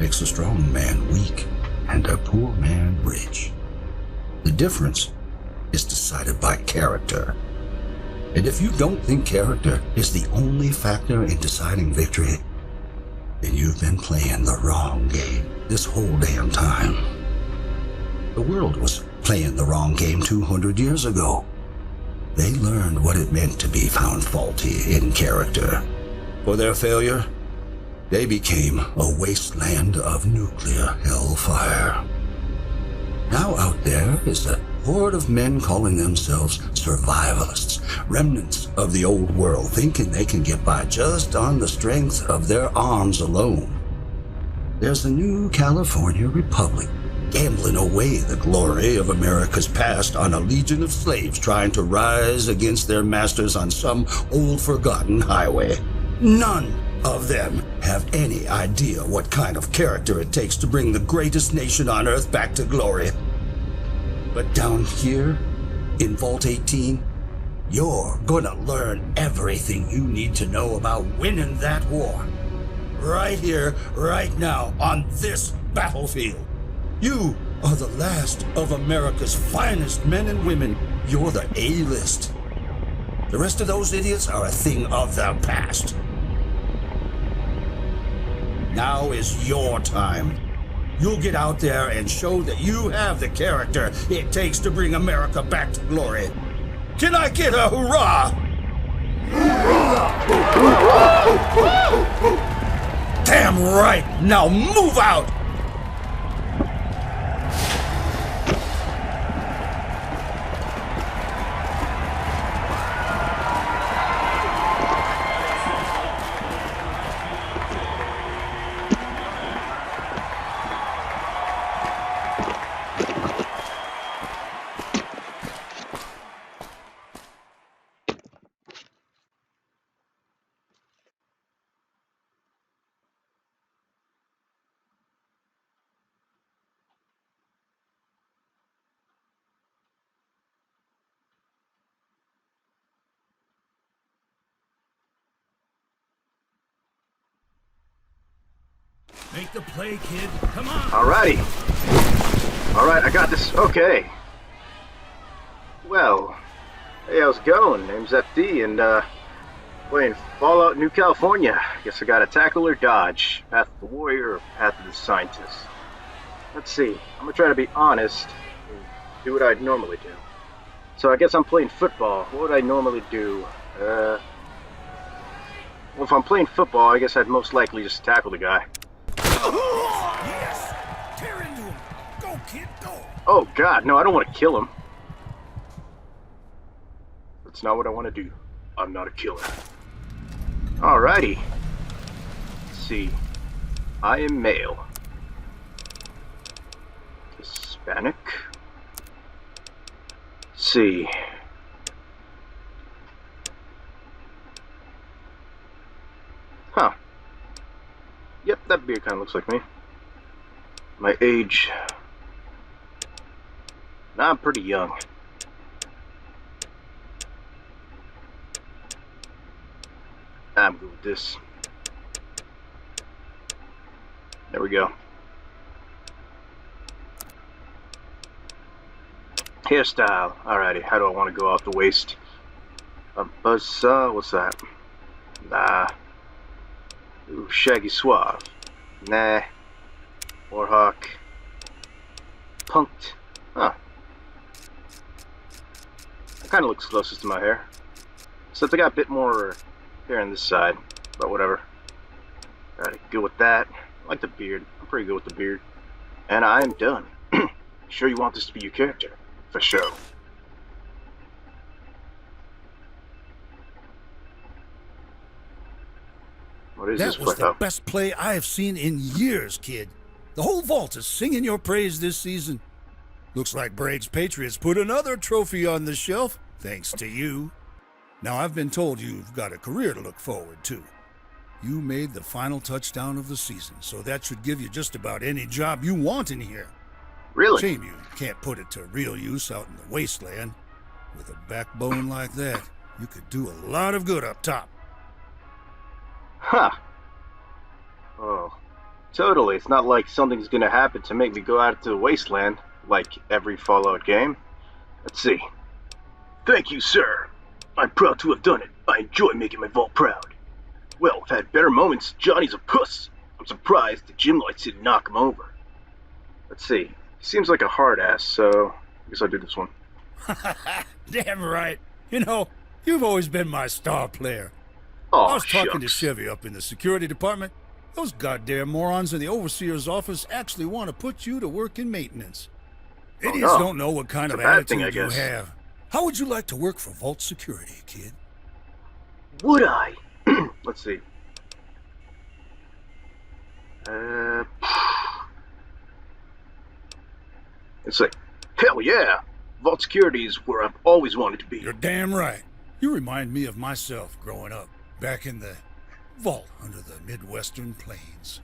makes a strong man weak and a poor man rich. The difference is decided by character. And if you don't think character is the only factor in deciding victory, then you've been playing the wrong game this whole damn time. The world was playing the wrong game 200 years ago. They learned what it meant to be found faulty in character. For their failure, they became a wasteland of nuclear hellfire. Now out there is a horde of men calling themselves survivalists, remnants of the old world, thinking they can get by just on the strength of their arms alone. There's a new California Republic, gambling away the glory of America's past on a legion of slaves trying to rise against their masters on some old forgotten highway. None of them have any idea what kind of character it takes to bring the greatest nation on earth back to glory. But down here, in Vault 18, you're gonna learn everything you need to know about winning that war. Right here, right now, on this battlefield. You are the last of America's finest men and women. You're the A-list. The rest of those idiots are a thing of the past. Now is your time. You'll get out there and show that you have the character it takes to bring America back to glory. Can I get a hurrah? Damn right! Now move out! Make the play, kid. Come on. Alrighty. Alright, I got this. Okay. Well, hey, how's it going? Name's FD, and, playing Fallout New California. Guess I gotta tackle or dodge. Path of the warrior or path of the scientist. Let's see. I'm gonna try to be honest and do what I'd normally do. So I guess I'm playing football. What would I normally do? Well, if I'm playing football, I guess I'd most likely just tackle the guy. Yes! Tear into him! Go, kid, go! Oh god, no, I don't want to kill him. That's not what I want to do. I'm not a killer. Alrighty. Let's see. I am male. Hispanic. Let's see. Huh. Yep, that beard kind of looks like me. My age. Nah, I'm pretty young. I'm good with this. There we go. Hairstyle. Alrighty, how do I want to go off the waist? A buzzsaw? What's that? Nah. Ooh, shaggy suave. Nah. Warhawk. Punked. Huh. That kind of looks closest to my hair. Except I got a bit more hair on this side. But whatever. Alright, good with that. I like the beard. I'm pretty good with the beard. And I am done. Sure you want this to be your character? For sure. What is this? That was the best play I have seen in years, kid. The whole vault is singing your praise this season. Looks like Bragg's Patriots put another trophy on the shelf, thanks to you. Now, I've been told you've got a career to look forward to. You made the final touchdown of the season, so that should give you just about any job you want in here. Really? Shame you can't put it to real use out in the wasteland. With a backbone like that, you could do a lot of good up top. Huh. Oh. Totally. It's not like something's gonna happen to make me go out into the wasteland, like every Fallout game. Let's see. Thank you, sir. I'm proud to have done it. I enjoy making my vault proud. Well, I've had better moments. Johnny's a puss. I'm surprised the gym lights didn't knock him over. Let's see. He seems like a hard ass, so I guess I'll do this one. Damn right. You know, you've always been my star player. Aw, I was talking to shucks. Chevy up in the security department. Those goddamn morons in the overseer's office actually want to put you to work in maintenance. Idiots no. don't know what kind It's of a bad thing, attitude I you guess. have. How would you like to work for Vault Security, kid? Would I? Let's see. It's like, hell yeah! Vault Security is where I've always wanted to be. You're damn right. You remind me of myself growing up, back in the vault under the Midwestern plains.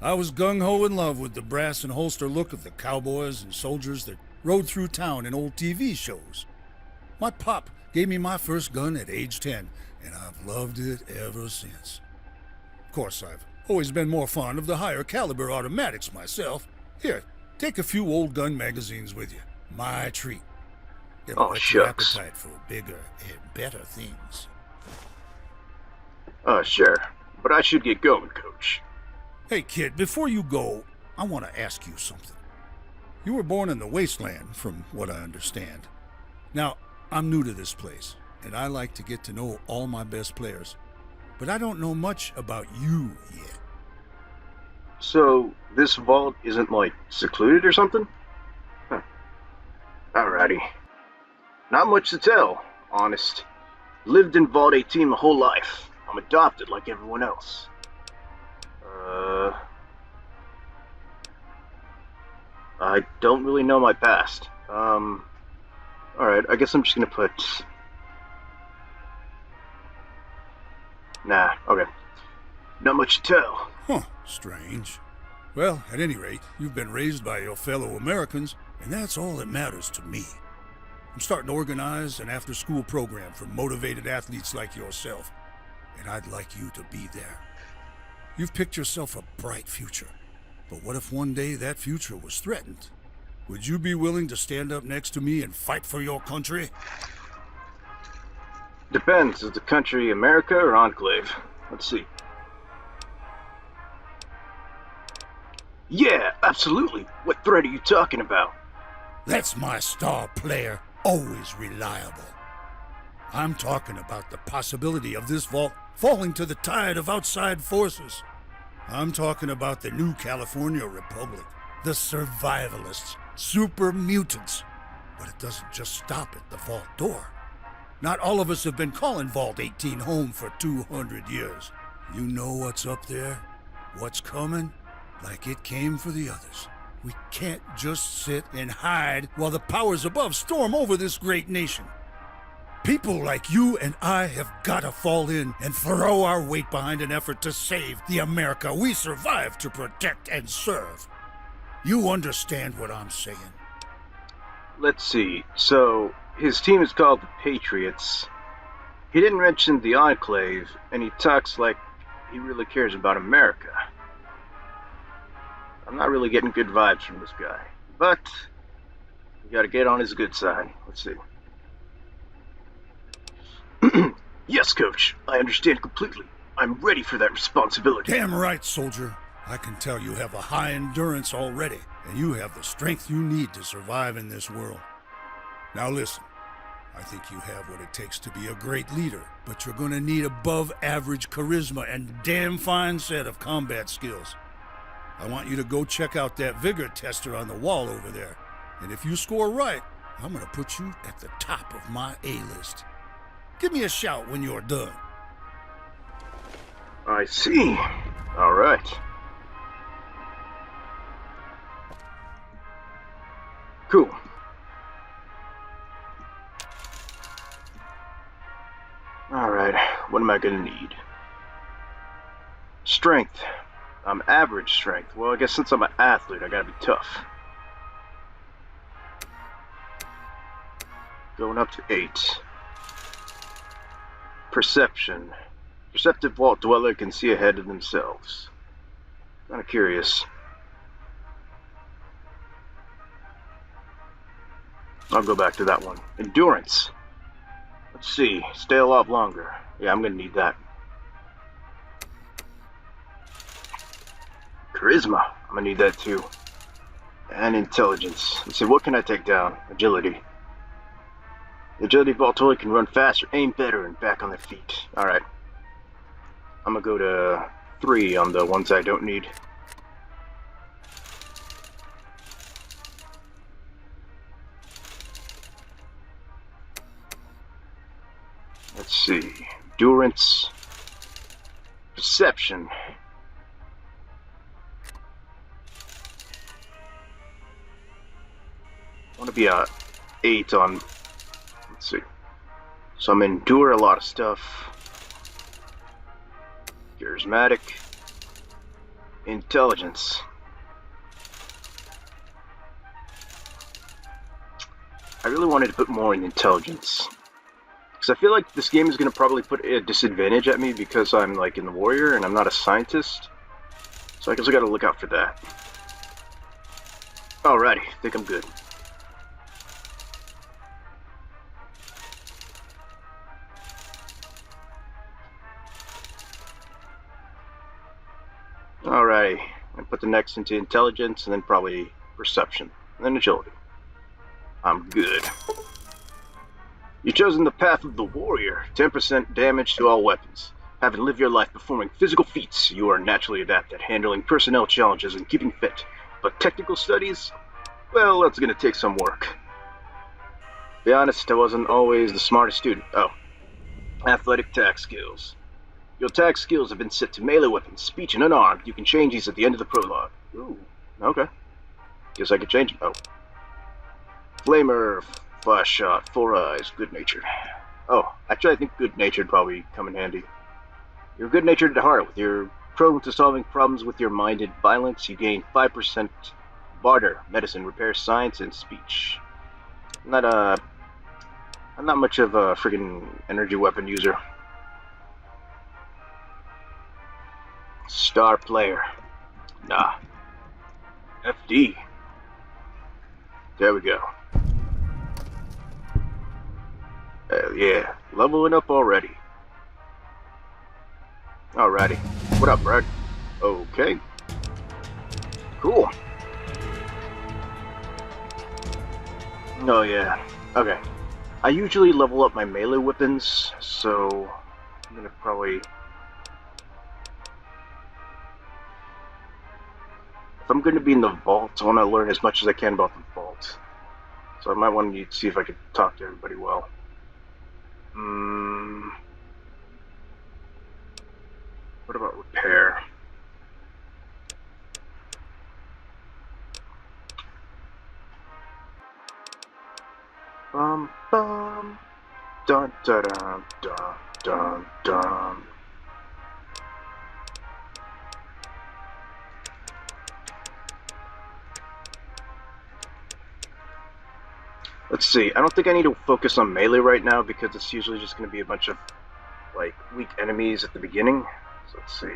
I was gung-ho in love with the brass and holster look of the cowboys and soldiers that rode through town in old TV shows. My pop gave me my first gun at age 10, and I've loved it ever since. Of course, I've always been more fond of the higher caliber automatics myself. Here, take a few old gun magazines with you. My treat. It'll Oh, whet your shucks. appetite for bigger and better things. Sure. But I should get going, Coach. Hey, kid, before you go, I want to ask you something. You were born in the wasteland, from what I understand. Now, I'm new to this place, and I like to get to know all my best players. But I don't know much about you yet. So, this vault isn't, like, secluded or something? Huh. Alrighty. Not much to tell, honest. Lived in Vault 18 my whole life. I'm adopted like everyone else. I don't really know my past. Alright, I guess I'm just gonna put... Nah, okay. Not much to tell. Huh, strange. Well, at any rate, you've been raised by your fellow Americans, and that's all that matters to me. I'm starting to organize an after-school program for motivated athletes like yourself, and I'd like you to be there. You've picked yourself a bright future, but what if one day that future was threatened? Would you be willing to stand up next to me and fight for your country? Depends. Is the country America or Enclave? Let's see. Yeah, absolutely. What threat are you talking about? That's my star player, always reliable. I'm talking about the possibility of this vault falling to the tide of outside forces. I'm talking about the new California Republic, the survivalists, super mutants. But it doesn't just stop at the vault door. Not all of us have been calling Vault 18 home for 200 years. You know what's up there? What's coming? Like it came for the others. We can't just sit and hide while the powers above storm over this great nation. People like you and I have got to fall in and throw our weight behind an effort to save the America we survived to protect and serve. You understand what I'm saying? Let's see. So, his team is called the Patriots. He didn't mention the Enclave, and he talks like he really cares about America. I'm not really getting good vibes from this guy, but we gotta get on his good side. Let's see. Yes, Coach. I understand completely. I'm ready for that responsibility. Damn right, soldier. I can tell you have a high endurance already, and you have the strength you need to survive in this world. Now listen, I think you have what it takes to be a great leader, but you're gonna need above average charisma and a damn fine set of combat skills. I want you to go check out that vigor tester on the wall over there. And if you score right, I'm gonna put you at the top of my A-list. Give me a shout when you're done. I see. All right. Cool. All right. What am I gonna need? Strength. I'm average strength. Well, I guess since I'm an athlete, I gotta be tough. Going up to 8. Perception. Perceptive vault dweller can see ahead of themselves. Kind of curious. I'll go back to that one. Endurance. Let's see. Stay alive longer. Yeah, I'm gonna need that. Charisma. I'm gonna need that too. And intelligence. Let's see, what can I take down? Agility. The agility Voltoli can run faster, aim better, and back on their feet. Alright. I'm gonna go to 3 on the ones I don't need. Let's see. Endurance. Perception. I want to be a 8 on. Let's see. So I'm endure a lot of stuff. Charismatic. Intelligence. I really wanted to put more in intelligence. Because I feel like this game is going to probably put a disadvantage at me because I'm like in the warrior and I'm not a scientist. So I guess I got to look out for that. Alrighty, I think I'm good. Alrighty, I put the next into intelligence and then probably perception, and then agility. I'm good. You've chosen the path of the warrior, 10% damage to all weapons. Having lived your life performing physical feats, you are naturally adept at handling personnel challenges and keeping fit. But technical studies? Well, that's gonna take some work. To be honest, I wasn't always the smartest student. Oh. Athletic attack skills. Your attack skills have been set to melee weapons, speech, and unarmed. You can change these at the end of the prologue. Ooh, okay. Guess I could change them. Oh. Flamer, flash shot, 4 eyes, good-natured. Oh, actually I think good-natured probably come in handy. You're good-natured at heart. With your prone to solving problems with your mind and violence, you gain 5% barter, medicine, repair, science, and speech. I'm not much of a friggin' energy weapon user. Star player. Nah. FD. There we go. Hell yeah. Leveling up already. Alrighty. What up, Brad? Okay. Cool. Oh yeah. Okay. I usually level up my melee weapons, so I'm gonna probably... If I'm going to be in the vault, I want to learn as much as I can about the vault. So I might want to see if I could talk to everybody well. What about repair? Bum bum. Dun dun dun dun dun dun. Let's see, I don't think I need to focus on melee right now because it's usually just going to be a bunch of, like, weak enemies at the beginning. So let's see.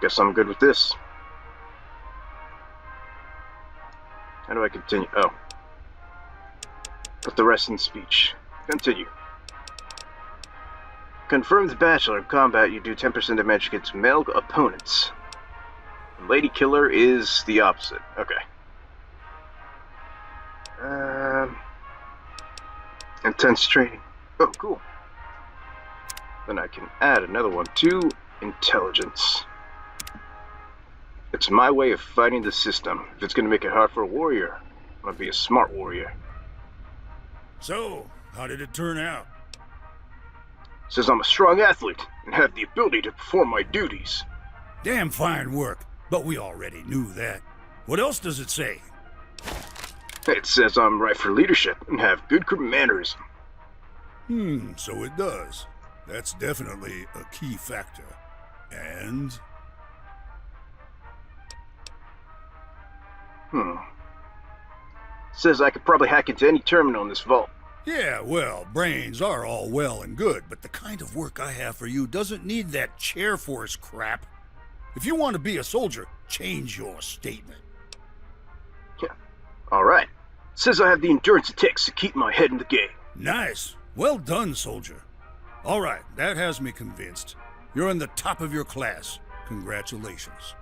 Guess I'm good with this. How do I continue? Oh. Put the rest in speech. Continue. Confirmed Bachelor in combat, you do 10% damage against male opponents. Lady Killer is the opposite. Okay. Intense training. Oh, cool. Then I can add another one to intelligence. It's my way of fighting the system. If it's gonna make it hard for a warrior, I'm gonna be a smart warrior. So, how did it turn out? Says I'm a strong athlete and have the ability to perform my duties. Damn fine work, but we already knew that. What else does it say? It says I'm right for leadership and have good mannerism. So it does. That's definitely a key factor. And? Says I could probably hack into any terminal in this vault. Yeah, well, brains are all well and good, but the kind of work I have for you doesn't need that chair force crap. If you want to be a soldier, change your statement. Yeah. Alright. Says I have the endurance it takes to keep my head in the game. Nice. Well done, soldier. All right, that has me convinced. You're in the top of your class. Congratulations.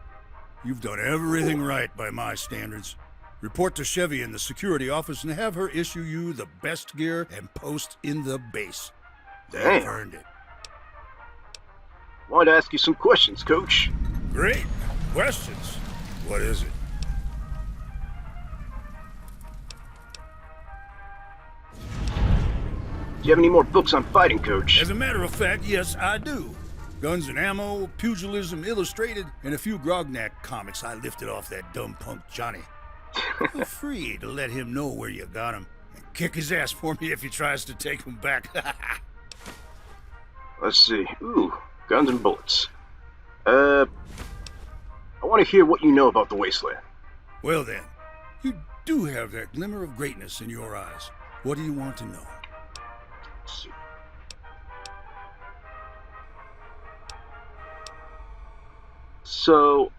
You've done everything right by my standards. Report to Chevy in the security office and have her issue you the best gear and post in the base. Damn. You've earned it. Wanted to ask you some questions, Coach. Great. Questions? What is it? Do you have any more books on fighting, Coach? As a matter of fact, yes, I do. Guns and Ammo, Pugilism Illustrated, and a few Grognak comics I lifted off that dumb punk Johnny. Feel free to let him know where you got him, and kick his ass for me if he tries to take him back. Let's see. Ooh, guns and bullets. I want to hear what you know about the Wasteland. Well then, you do have that glimmer of greatness in your eyes. What do you want to know? Let's see. So,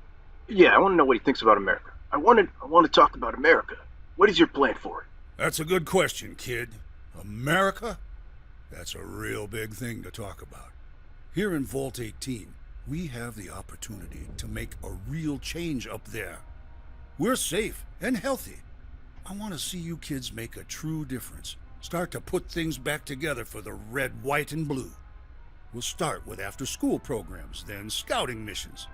yeah, I want to know what he thinks about America. I want to talk about America. What is your plan for it? That's a good question, kid. America? That's a real big thing to talk about. Here in Vault 18, we have the opportunity to make a real change up there. We're safe and healthy. I want to see you kids make a true difference. Start to put things back together for the red, white, and blue. We'll start with after-school programs, then scouting missions.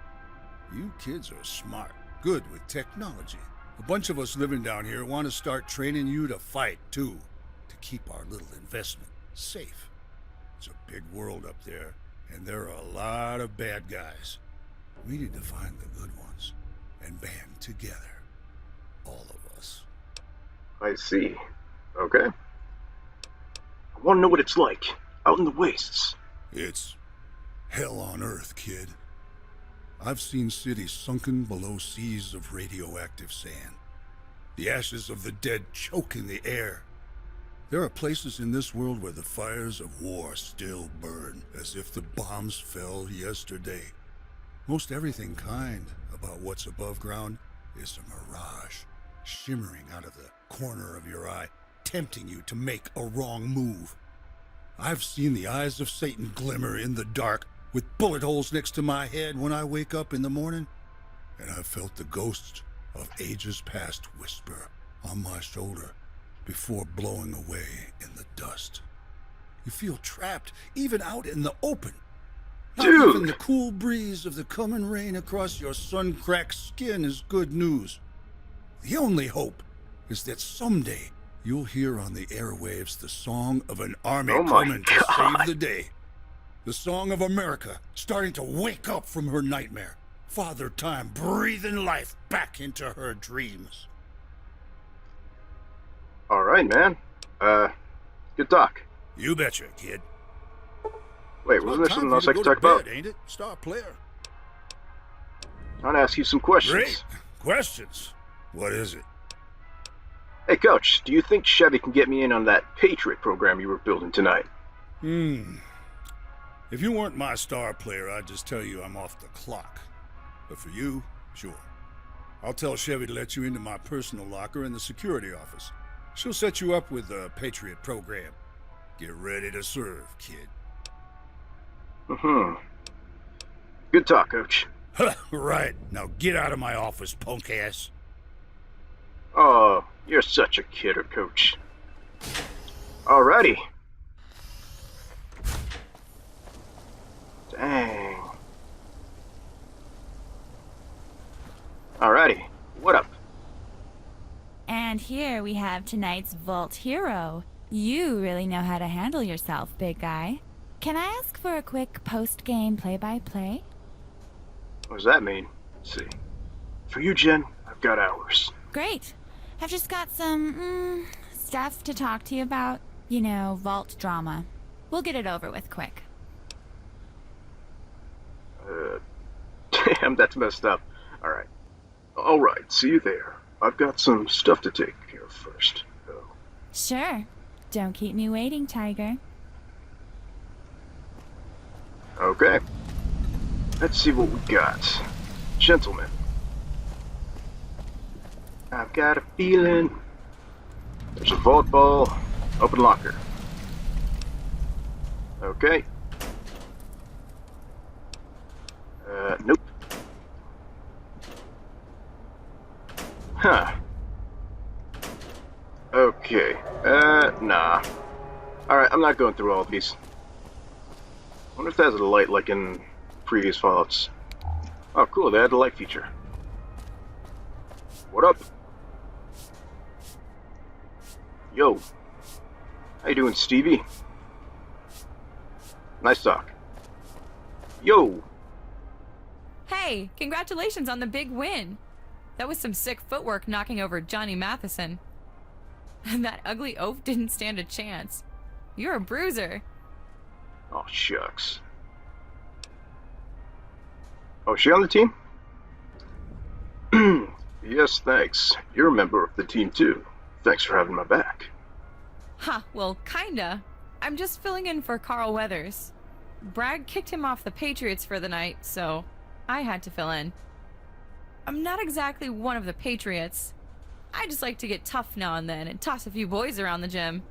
You kids are smart, good with technology. A bunch of us living down here want to start training you to fight, too, to keep our little investment safe. It's a big world up there, and there are a lot of bad guys. We need to find the good ones and band together. All of us. I see. Okay. I want to know what it's like, out in the wastes. It's hell on earth, kid. I've seen cities sunken below seas of radioactive sand. The ashes of the dead choke in the air. There are places in this world where the fires of war still burn, as if the bombs fell yesterday. Most everything kind about what's above ground is a mirage, shimmering out of the corner of your eye, tempting you to make a wrong move. I've seen the eyes of Satan glimmer in the dark, with bullet holes next to my head when I wake up in the morning, and I've felt the ghost of ages past whisper on my shoulder before blowing away in the dust. You feel trapped, even out in the open. Not Dude! even the cool breeze of the coming rain across your sun-cracked skin is good news. The only hope is that someday you'll hear on the airwaves the song of an army Oh my coming to God. save the day. The song of America starting to wake up from her nightmare. Father Time breathing life back into her dreams. Alright, man. Good talk. You betcha, kid. Wait, It's wasn't about there time something for else you I to could go talk to about? bed, ain't it, star player? I want to ask you some questions. Great. Questions. What is it? Hey, Coach, do you think Chevy can get me in on that Patriot program you were building tonight? If you weren't my star player, I'd just tell you I'm off the clock. But for you, sure. I'll tell Chevy to let you into my personal locker in the security office. She'll set you up with the Patriot program. Get ready to serve, kid. Good talk, Coach. Right. Now get out of my office, punk ass. Oh, you're such a kidder, Coach. Alrighty. Dang. Alrighty. What up? And here we have tonight's Vault Hero. You really know how to handle yourself, big guy. Can I ask for a quick post-game play-by-play? What does that mean? Let's see. For you, Jen, I've got hours. Great. I've just got some, stuff to talk to you about. You know, Vault drama. We'll get it over with quick. Damn, that's messed up. Alright. Alright, see you there. I've got some stuff to take care of first, though. Sure. Don't keep me waiting, Tiger. Okay. Let's see what we got. Gentlemen. I've got a feeling. There's a vault ball. Open locker. Okay. Nope. Huh. Okay. Nah. Alright, I'm not going through all of these. I wonder if that has a light like in previous Fallouts. Oh, cool, they had the light feature. What up? Yo. How you doing, Stevie? Nice talk. Yo. Hey, congratulations on the big win. That was some sick footwork knocking over Johnny Matheson. And that ugly oaf didn't stand a chance. You're a bruiser. Oh, shucks. Oh, is she on the team? Yes, thanks. You're a member of the team, too. Thanks for having my back. Huh, well, kinda. I'm just filling in for Carl Weathers. Bragg kicked him off the Patriots for the night, so I had to fill in. I'm not exactly one of the Patriots. I just like to get tough now and then and toss a few boys around the gym.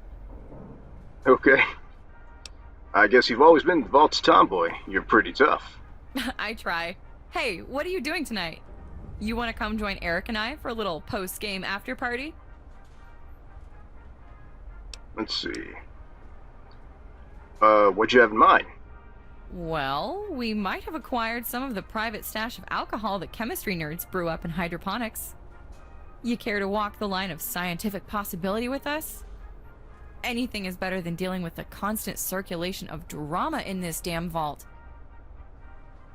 Okay. I guess you've always been the Vault's tomboy. You're pretty tough. I try. Hey, what are you doing tonight? You want to come join Eric and I for a little post-game after party? Let's see. What'd you have in mind? Well, we might have acquired some of the private stash of alcohol that chemistry nerds brew up in hydroponics. You care to walk the line of scientific possibility with us? Anything is better than dealing with the constant circulation of drama in this damn vault.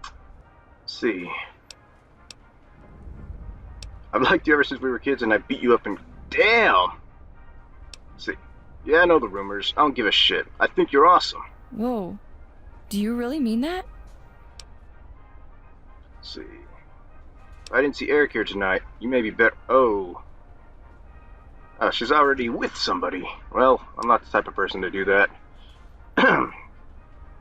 Let's see. I've liked you ever since we were kids, and I beat you up and damn! Let's see. Yeah, I know the rumors. I don't give a shit. I think you're awesome. Whoa. Do you really mean that? Let's see. If I didn't see Eric here tonight, you may be better. Oh. She's already with somebody. Well, I'm not the type of person to do that.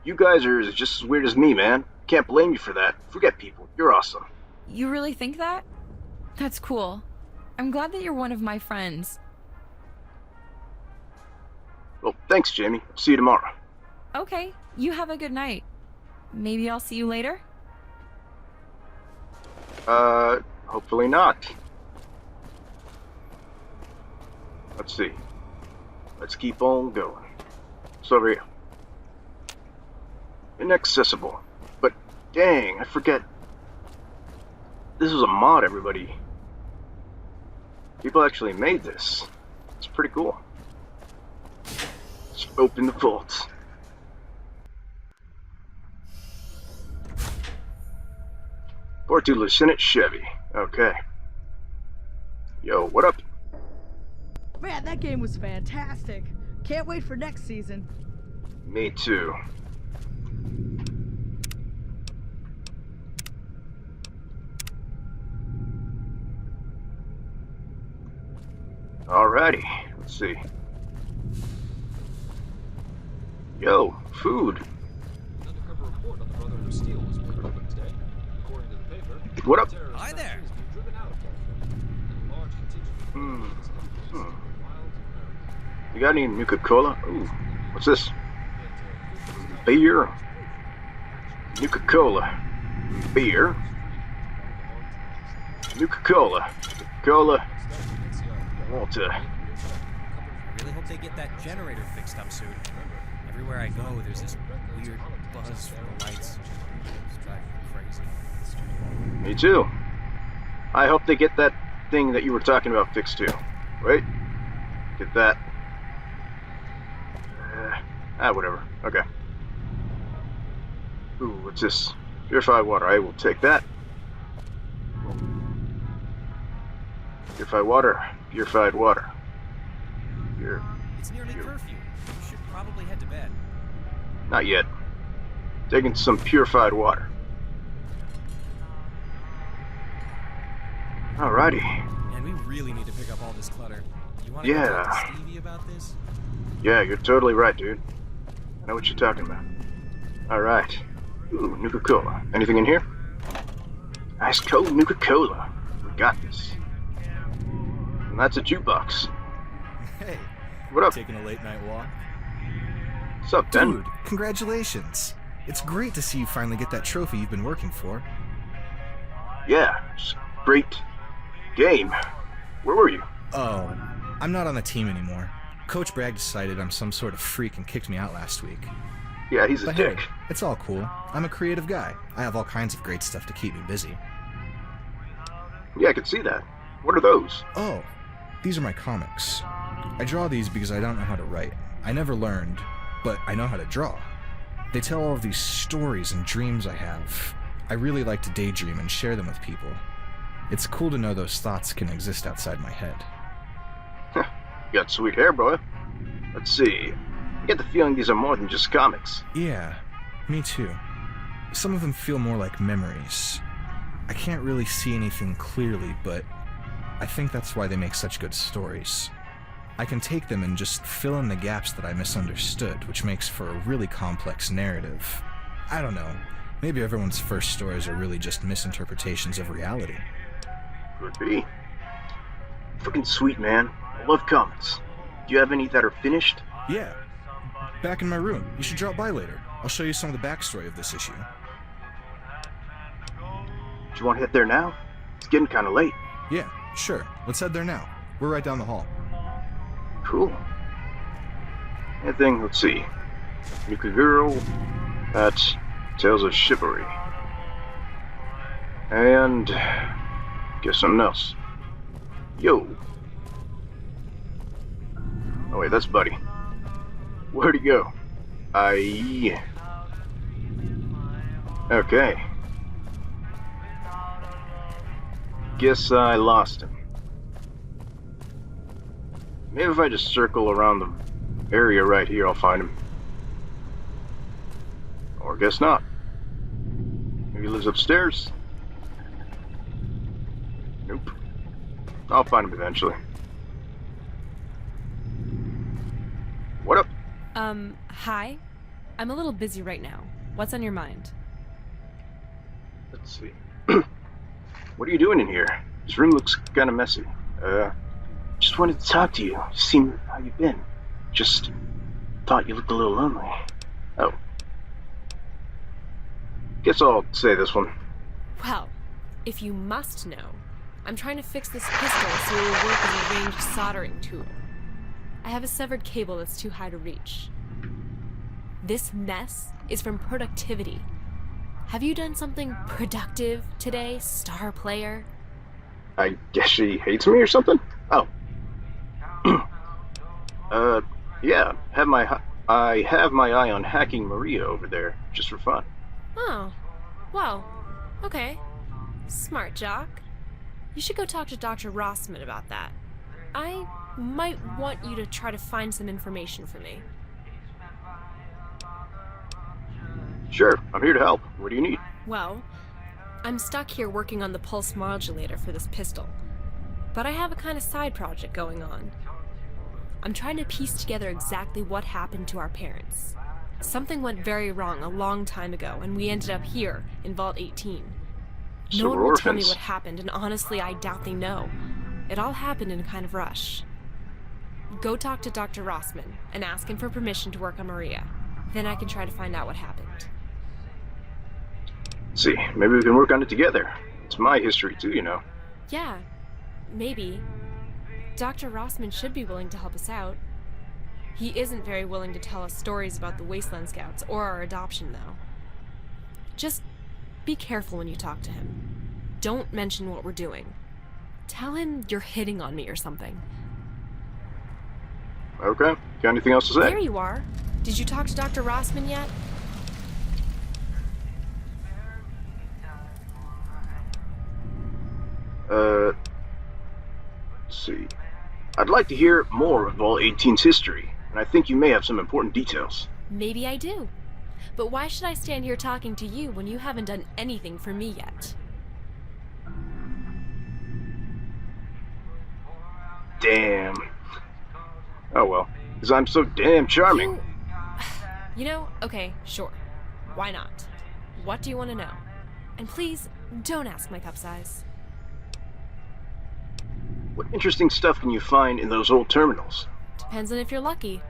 You guys are just as weird as me, man. Can't blame you for that. Forget people. You're awesome. You really think that? That's cool. I'm glad that you're one of my friends. Well, thanks, Jamie. See you tomorrow. Okay, you have a good night. Maybe I'll see you later? Hopefully not. Let's see. Let's keep on going. It's over here. Inaccessible. But dang, I forget. This was a mod, everybody. People actually made this. It's pretty cool. Let's open the vault. Or to Lieutenant Chevy. Okay. Yo, what up? Man, that game was fantastic. Can't wait for next season. Me too. Alrighty, let's see. Yo, food. An undercover report on the Brotherhood of Steel was published today. According to the paper, What up? hi there. Has been driven out of California, and a large contingent of wild You got any Nuka-Cola? Ooh, what's this? Beer. Nuka-Cola. Beer. Nuka-Cola. Cola. Water. I really hope they get that generator fixed up soon. Everywhere I go, there's this weird buzz from the lights. It's driving me crazy. Me too. I hope they get that thing that you were talking about fixed too. Wait. Get that. Whatever. Okay. Ooh, what's this? Purified water. I will take that. Purified water. Purified water. Here. It's nearly curfew. You should probably head to bed. Not yet. Taking some purified water. Alrighty. And we really need to pick up all this clutter. You want to go talk Yeah. to Stevie about this? Yeah, you're totally right, dude. I know what you're talking about. Alright. Ooh, Nuka-Cola. Anything in here? Ice cold Nuka-Cola. We got this. And that's a jukebox. Hey, What up? taking a late night walk? What's up, Ben? Dude, congratulations. It's great to see you finally get that trophy you've been working for. Yeah, it's a great game. Where were you? Oh, I'm not on the team anymore. Coach Bragg decided I'm some sort of freak and kicked me out last week. Yeah, he's a But dick. hey, it's all cool. I'm a creative guy. I have all kinds of great stuff to keep me busy. Yeah, I could see that. What are those? Oh, these are my comics. I draw these because I don't know how to write. I never learned, but I know how to draw. They tell all of these stories and dreams I have. I really like to daydream and share them with people. It's cool to know those thoughts can exist outside my head. You got sweet hair, boy. Let's see. I get the feeling these are more than just comics. Yeah, me too. Some of them feel more like memories. I can't really see anything clearly, but I think that's why they make such good stories. I can take them and just fill in the gaps that I misunderstood, which makes for a really complex narrative. I don't know. Maybe everyone's first stories are really just misinterpretations of reality. Could be. Freaking sweet, man. I love comics. Do you have any that are finished? Yeah. Back in my room. You should drop by later. I'll show you some of the backstory of this issue. Do you want to hit there now? It's getting kind of late. Yeah, sure. Let's head there now. We're right down the hall. Cool. Anything? Let's see. Nuka Girl. That Tales of Chivalry. And guess something else. Yo. Oh wait, that's Buddy. Where'd he go? Okay. Guess I lost him. Maybe if I just circle around the area right here, I'll find him. Or guess not. Maybe he lives upstairs. Nope. I'll find him eventually. What up? Hi. I'm a little busy right now. What's on your mind? Let's see. What are you doing in here? This room looks kind of messy. Just wanted to talk to you. See how you've been. Just thought you looked a little lonely. Oh. Guess I'll say this one. Well, if you must know, I'm trying to fix this pistol so it will work as a ranged soldering tool. I have a severed cable that's too high to reach. This mess is from productivity. Have you done something productive today, star player? I guess she hates me or something? Oh. Yeah, I have my eye on hacking Maria over there, just for fun. Oh, well, okay. Smart jock. You should go talk to Dr. Rossman about that. I might want you to try to find some information for me. Sure, I'm here to help. What do you need? Well, I'm stuck here working on the pulse modulator for this pistol. But I have a kind of side project going on. I'm trying to piece together exactly what happened to our parents. Something went very wrong a long time ago, and we ended up here in Vault 18. So No one we're will tell me orphans. what happened, and honestly, I doubt they know. It all happened in a kind of rush. Go talk to Dr. Rossman and ask him for permission to work on Maria. Then I can try to find out what happened. See, maybe we can work on it together. It's my history too, you know. Yeah, maybe. Dr. Rossman should be willing to help us out. He isn't very willing to tell us stories about the Wasteland Scouts or our adoption, though. Just be careful when you talk to him. Don't mention what we're doing. Tell him you're hitting on me or something. Okay, got anything else to say? There you are. Did you talk to Dr. Rossman yet? Let's see. I'd like to hear more of Vault 18's history, and I think you may have some important details. Maybe I do. But why should I stand here talking to you when you haven't done anything for me yet? Damn. Oh well, because I'm so damn charming. You know, okay, sure. Why not? What do you want to know? And please, don't ask my cup size. What interesting stuff can you find in those old terminals? Depends on if you're lucky.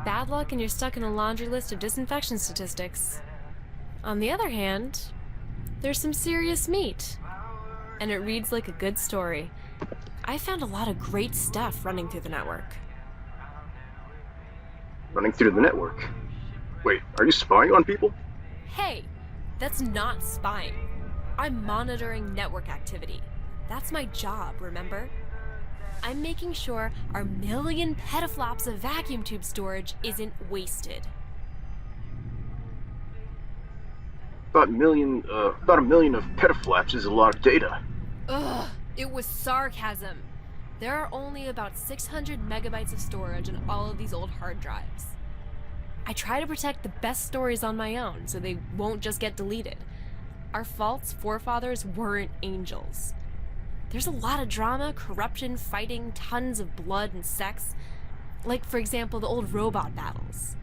Bad luck and you're stuck in a laundry list of disinfection statistics. On the other hand, there's some serious meat. And it reads like a good story. I found a lot of great stuff running through the network. Running through the network? Wait, are you spying on people? Hey, that's not spying. I'm monitoring network activity. That's my job, remember? I'm making sure our million petaflops of vacuum tube storage isn't wasted. About a million of petaflops is a lot of data. Ugh, it was sarcasm. There are only about 600 megabytes of storage on all of these old hard drives. I try to protect the best stories on my own so they won't just get deleted. Our false forefathers weren't angels. There's a lot of drama, corruption, fighting, tons of blood and sex. Like, for example, the old robot battles.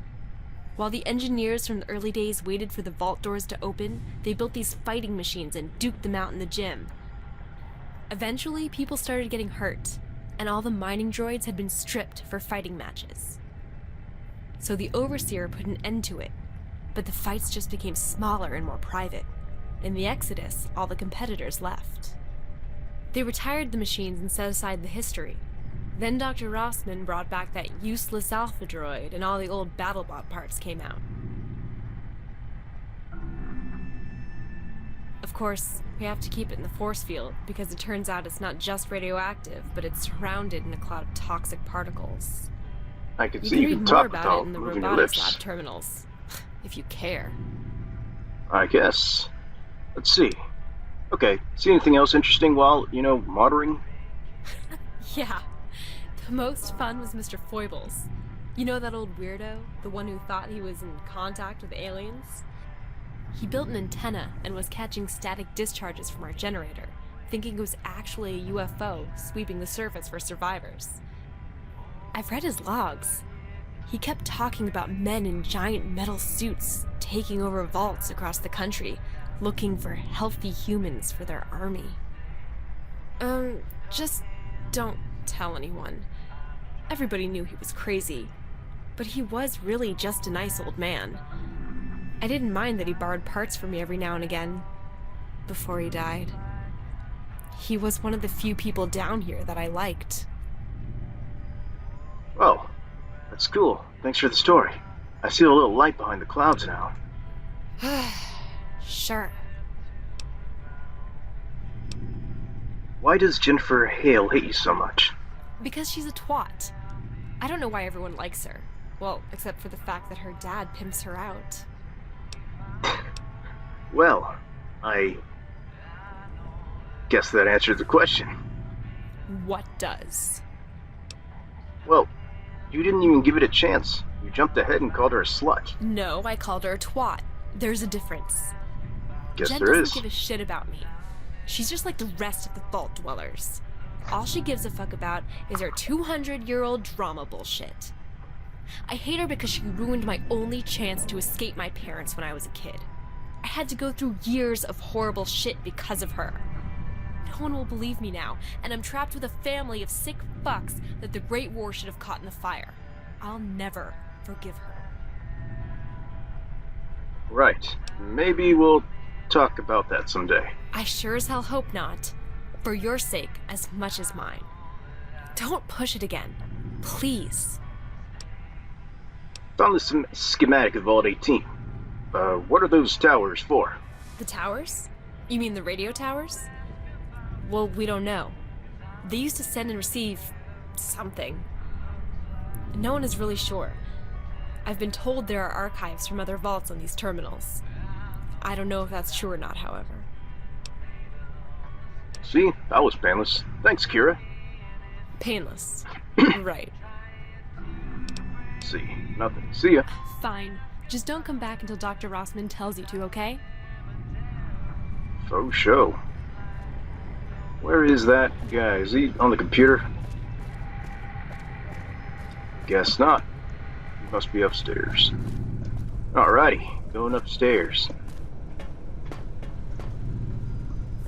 While the engineers from the early days waited for the vault doors to open, they built these fighting machines and duked them out in the gym. Eventually, people started getting hurt, and all the mining droids had been stripped for fighting matches. So the Overseer put an end to it, but the fights just became smaller and more private. In the Exodus, all the competitors left. They retired the machines and set aside the history. Then Dr. Rossman brought back that useless Alpha droid, and all the old BattleBot parts came out. Of course, we have to keep it in the force field, because it turns out it's not just radioactive, but it's surrounded in a cloud of toxic particles. I can You see can you read can more talk about without it in the moving your robotics lips. lab terminals, if you care. I guess. Let's see. Okay, see anything else interesting while, monitoring? Yeah. The most fun was Mr. Foibles. You know that old weirdo? The one who thought he was in contact with aliens? He built an antenna and was catching static discharges from our generator, thinking it was actually a UFO sweeping the surface for survivors. I've read his logs. He kept talking about men in giant metal suits taking over vaults across the country, looking for healthy humans for their army. Just don't tell anyone. Everybody knew he was crazy, but he was really just a nice old man. I didn't mind that he borrowed parts from me every now and again, before he died. He was one of the few people down here that I liked. Oh, that's cool. Thanks for the story. I see a little light behind the clouds now. Sure. Why does Jennifer Hale hate you so much? Because she's a twat. I don't know why everyone likes her. Well, except for the fact that her dad pimps her out. Well, I guess that answers the question. What does? Well, you didn't even give it a chance. You jumped ahead and called her a slut. No, I called her a twat. There's a difference. Guess Jen there doesn't is. give a shit about me. She's just like the rest of the Vault Dwellers. All she gives a fuck about is her 200-year-old drama bullshit. I hate her because she ruined my only chance to escape my parents when I was a kid. I had to go through years of horrible shit because of her. No one will believe me now, and I'm trapped with a family of sick fucks that the Great War should have caught in the fire. I'll never forgive her. Right. Maybe we'll talk about that someday. I sure as hell hope not. For your sake as much as mine. Don't push it again. Please. Found this schematic of Vault 18. What are those towers for? The towers? You mean the radio towers? Well, we don't know. They used to send and receive something. No one is really sure. I've been told there are archives from other vaults on these terminals. I don't know if that's true or not, however. See? That was painless. Thanks, Kira. Painless. Right. See. Nothing. See ya. Fine. Just don't come back until Dr. Rossman tells you to, okay? Faux show. Where is that guy? Is he on the computer? Guess not. You must be upstairs. Alrighty, going upstairs.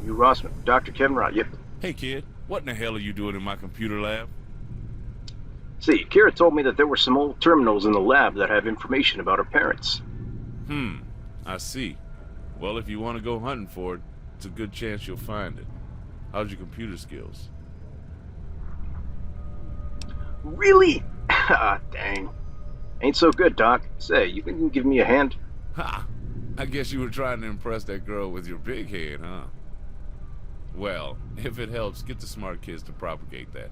You Rossman, Dr. Kevin Rod, yep. Hey kid, what in the hell are you doing in my computer lab? See, Kira told me that there were some old terminals in the lab that have information about her parents. I see. Well, if you want to go hunting for it, it's a good chance you'll find it. How's your computer skills? Really? Ah, dang. Ain't so good, Doc. Say, you think you can give me a hand? Ha! I guess you were trying to impress that girl with your big head, huh? Well, if it helps, get the smart kids to propagate that.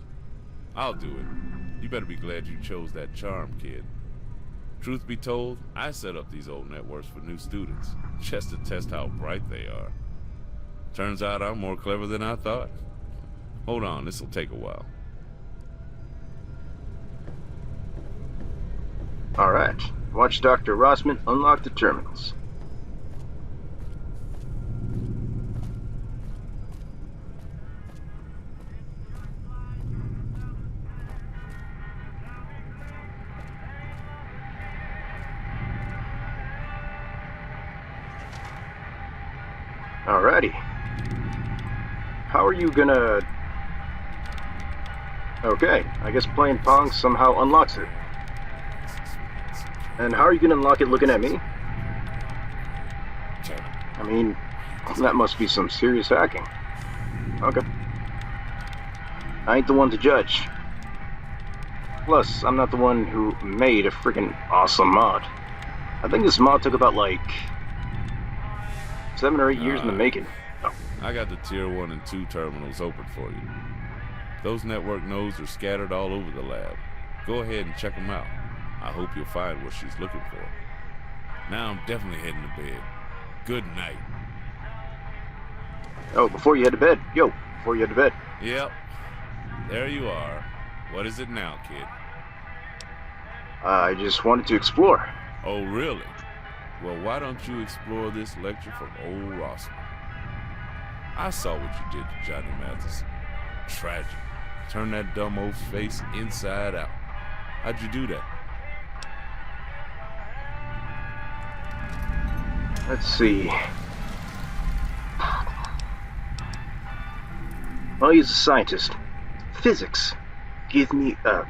I'll do it. You better be glad you chose that charm, kid. Truth be told, I set up these old networks for new students, just to test how bright they are. Turns out I'm more clever than I thought. Hold on, this'll take a while. Alright, watch Dr. Rossman unlock the terminals. Alrighty. How are you gonna... Okay, I guess playing Pong somehow unlocks it. And how are you gonna unlock it looking at me? I mean, that must be some serious hacking. Okay. I ain't the one to judge. Plus, I'm not the one who made a freaking awesome mod. I think this mod took about like 7 or 8 years in the making. Oh. I got the tier 1 and 2 terminals open for you. Those network nodes are scattered all over the lab. Go ahead and check them out. I hope you'll find what she's looking for. Now I'm definitely heading to bed. Good night. Oh, before you head to bed. Yo, before you head to bed. Yep. There you are. What is it now, kid? I just wanted to explore. Oh, really? Well, why don't you explore this lecture from old Rossman? I saw what you did to Johnny Mathis. Tragic. Turned that dumb oaf's face inside out. How'd you do that? Let's see. Well, he's a scientist. Physics. Give me a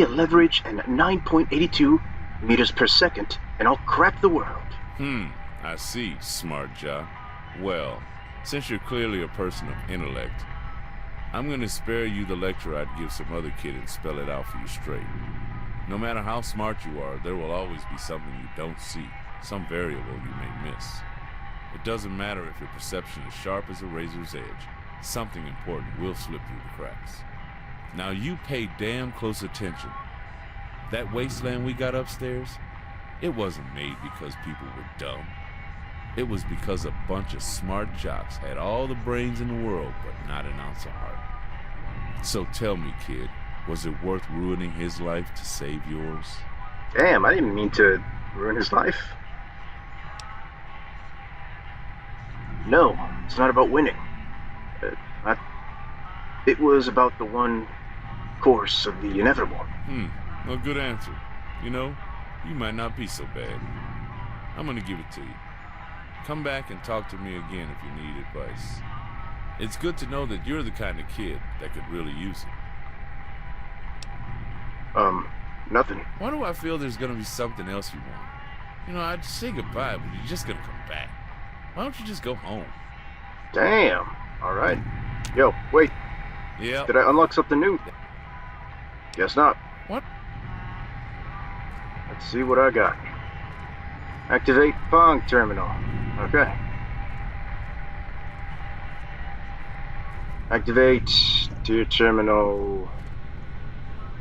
leverage and 9.82 meters per second, and I'll crack the world. I see, smart jaw. Well, since you're clearly a person of intellect, I'm gonna spare you the lecture I'd give some other kid and spell it out for you straight. No matter how smart you are, there will always be something you don't see, some variable you may miss. It doesn't matter if your perception is sharp as a razor's edge, something important will slip through the cracks. Now you pay damn close attention. That wasteland we got upstairs, it wasn't made because people were dumb. It was because a bunch of smart jocks had all the brains in the world, but not an ounce of heart. So tell me, kid, was it worth ruining his life to save yours? Damn, I didn't mean to ruin his life. No, it's not about winning. It was about the one course of the inevitable. Well, good answer. You know, you might not be so bad. I'm gonna give it to you. Come back and talk to me again if you need advice. It's good to know that you're the kind of kid that could really use it. Nothing. Why do I feel there's gonna be something else you want? You know, I'd say goodbye, but you're just gonna come back. Why don't you just go home? Damn. Alright. Yo, wait. Yeah. Did I unlock something new? Guess not. What? Let's see what I got. Activate Pong terminal. Okay. Activate tier terminal.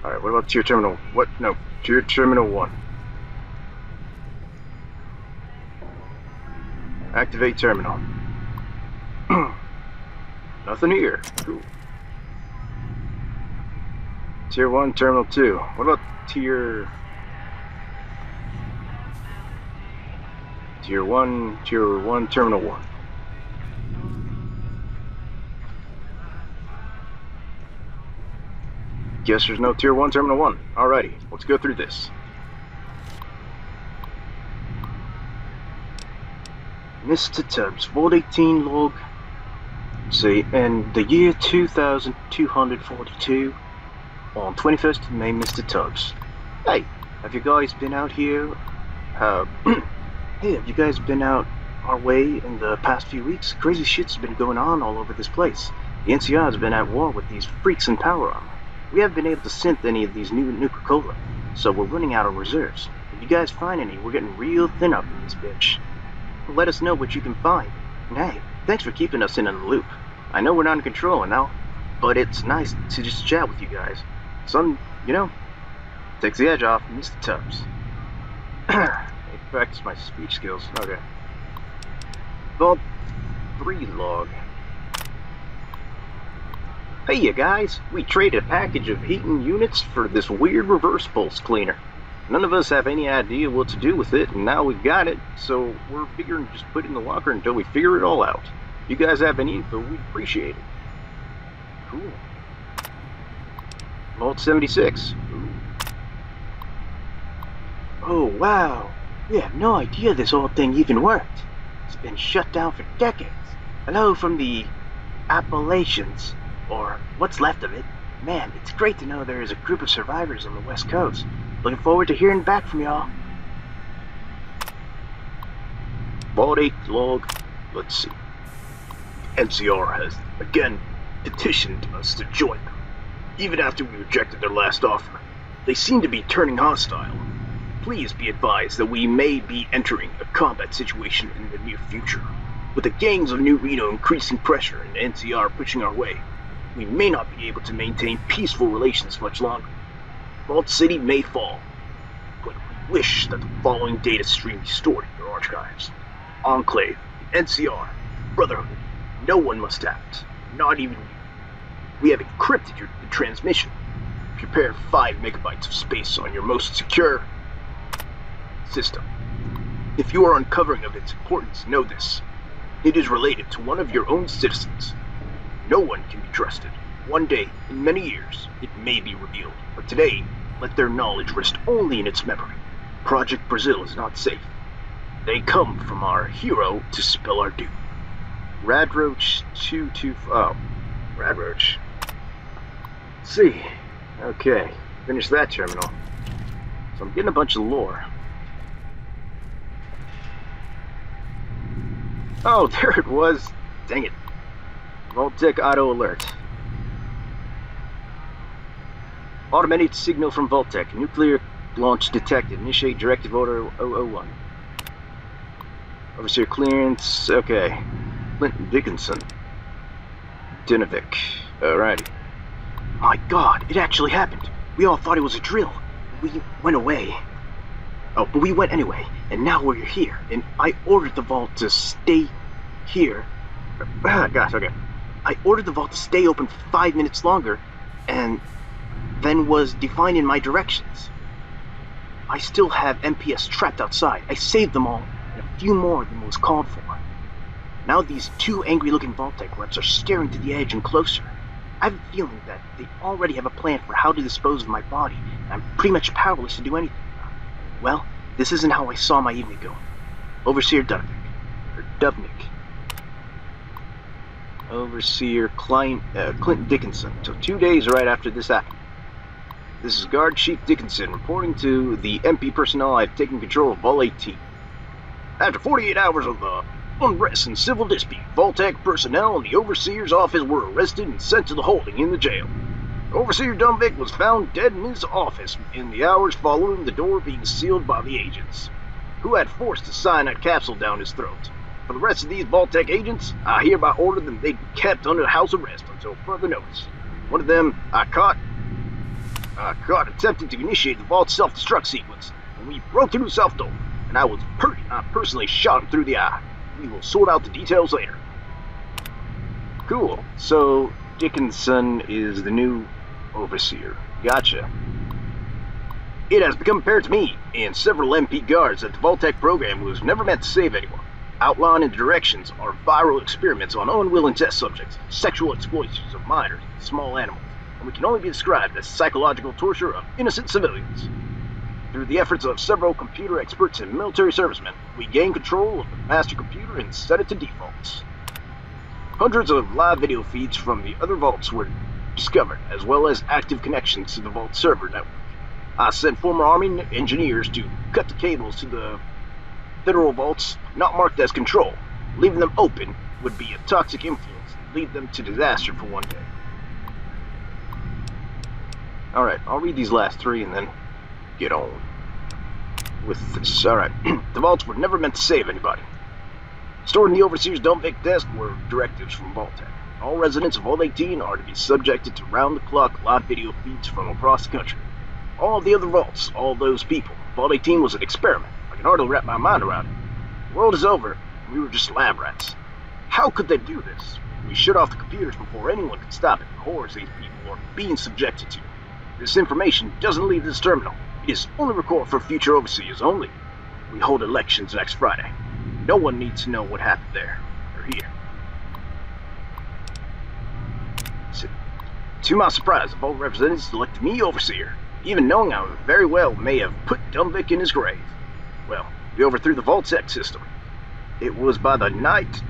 Alright, what about tier terminal? What? No, tier terminal 1. Activate terminal. Nothing here. Cool. Tier 1, terminal 2. What about tier 1, terminal 1? Guess there's no Tier 1 Terminal 1. Alrighty, let's go through this. Mr. Tubbs, Vault 18 log. Let's see, in the year 2242, on 21st of May, Mr. Tubbs. Hey, have you guys been out here? Hey, have you guys been out our way in the past few weeks? Crazy shit's been going on all over this place. The NCR has been at war with these freaks in power armor. We haven't been able to synth any of these new Nuka-Cola, so we're running out of reserves. If you guys find any, we're getting real thin up in this bitch. Let us know what you can find. And hey, thanks for keeping us in the loop. I know we're not in control now, but it's nice to just chat with you guys. Some, takes the edge off Mr. Tubbs. I practice my speech skills. Okay. Vault 3 log. Hey you guys, we traded a package of heating units for this weird reverse pulse cleaner. None of us have any idea what to do with it, and now we've got it, so we're figuring to just put it in the locker until we figure it all out. If you guys have any info, we'd appreciate it. Cool. Vault 76. Ooh. Oh wow, we have no idea this whole thing even worked. It's been shut down for decades. Hello from the Appalachians, or what's left of it. Man, it's great to know there is a group of survivors on the West Coast. Looking forward to hearing back from y'all. Vault 8 log. Let's see. NCR has again petitioned us to join them, even after we rejected their last offer. They seem to be turning hostile. Please be advised that we may be entering a combat situation in the near future. With the gangs of New Reno increasing pressure and NCR pushing our way, we may not be able to maintain peaceful relations much longer. Vault City may fall, but we wish that the following data stream be stored in your archives. Enclave, NCR, Brotherhood, no one must act, not even you. We have encrypted the transmission. Prepare 5 megabytes of space on your most secure system. If you are uncovering of its importance, know this. It is related to one of your own citizens. No one can be trusted. One day, in many years, it may be revealed. But today, let their knowledge rest only in its memory. Project Brazil is not safe. They come from our hero to spell our doom. Radroach 225. Oh, Radroach. Let's see. Okay, finish that terminal. So I'm getting a bunch of lore. Oh, there it was. Dang it. Vault-Tec auto alert. Automated signal from Vault-Tec. Nuclear launch detected. Initiate directive order 001. Overseer clearance. Okay. Clinton Dickinson. Dinovic. Alrighty. My god, it actually happened. We all thought it was a drill. We went away. Oh, but we went anyway. And now we're here. And I ordered the vault to stay here. Gosh, okay. I ordered the vault to stay open for 5 minutes longer, and then was defined in my directions. I still have MPS trapped outside. I saved them all, and a few more than was called for. Now these 2 angry-looking Vault-Tec reps are staring to the edge and closer. I have a feeling that they already have a plan for how to dispose of my body, and I'm pretty much powerless to do anything about it. Well, this isn't how I saw my evening going. Overseer Dubnik. Overseer Clinton Dickinson. So 2 days right after this happened. This is Guard Chief Dickinson reporting to the MP personnel. I've taken control of Vault 18. After 48 hours of unrest and civil dispute, Vault-Tec personnel and the Overseer's office were arrested and sent to the holding in the jail. Overseer Dumvick was found dead in his office in the hours following the door being sealed by the agents, who had forced a cyanide capsule down his throat. For the rest of these Vault-Tec agents, I hereby order them they be kept under house arrest until further notice. One of them I caught attempting to initiate the Vault self-destruct sequence, and we broke through the self-door, and I personally shot him through the eye. We will sort out the details later. Cool. So, Dickinson is the new Overseer. Gotcha. It has become apparent to me and several MP guards that the Vault-Tec program was never meant to save anyone. Outlined in the directions are viral experiments on unwilling test subjects, sexual exploitations of minors and small animals, and we can only be described as psychological torture of innocent civilians. Through the efforts of several computer experts and military servicemen, we gained control of the master computer and set it to defaults. Hundreds of live video feeds from the other vaults were discovered, as well as active connections to the vault server network. I sent former Army engineers to cut the cables to the federal vaults not marked as control. Leaving them open would be a toxic influence and lead them to disaster for one day. Alright, I'll read these last three and then get on with this. Alright, the vaults were never meant to save anybody. Stored in the Overseer's Dumbvic desk were directives from Vault-Tec. All residents of Vault 18 are to be subjected to round-the-clock live video feeds from across the country. All the other vaults, all those people. Vault 18 was an experiment. I can hardly wrap my mind around it. The world is over, and we were just lab rats. How could they do this? We shut off the computers before anyone could stop it. The horrors these people are being subjected to. This information doesn't leave this terminal. It is only recorded for future overseers only. We hold elections next Friday. No one needs to know what happened there, or here. So, to my surprise, the Vault representatives elected me overseer, even knowing I very well may have put Dumbvic in his grave. Well, we overthrew the Vault-Tec system. It was by the might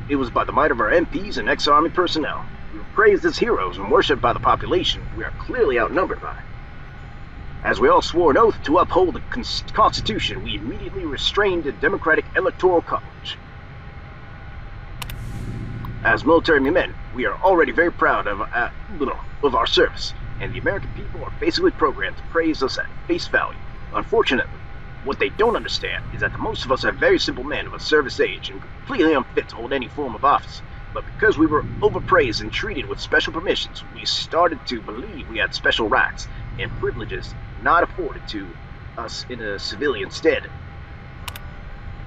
of our MPs and ex-Army personnel. We were praised as heroes and worshipped by the population we are clearly outnumbered by. As we all swore an oath to uphold the Constitution, we immediately restrained the Democratic Electoral College. As military men, we are already very proud of our service, and the American people are basically programmed to praise us at face value. Unfortunately, what they don't understand is that the most of us are very simple men of a service age and completely unfit to hold any form of office. But because we were overpraised and treated with special permissions, we started to believe we had special rights and privileges not afforded to us in a civilian stead.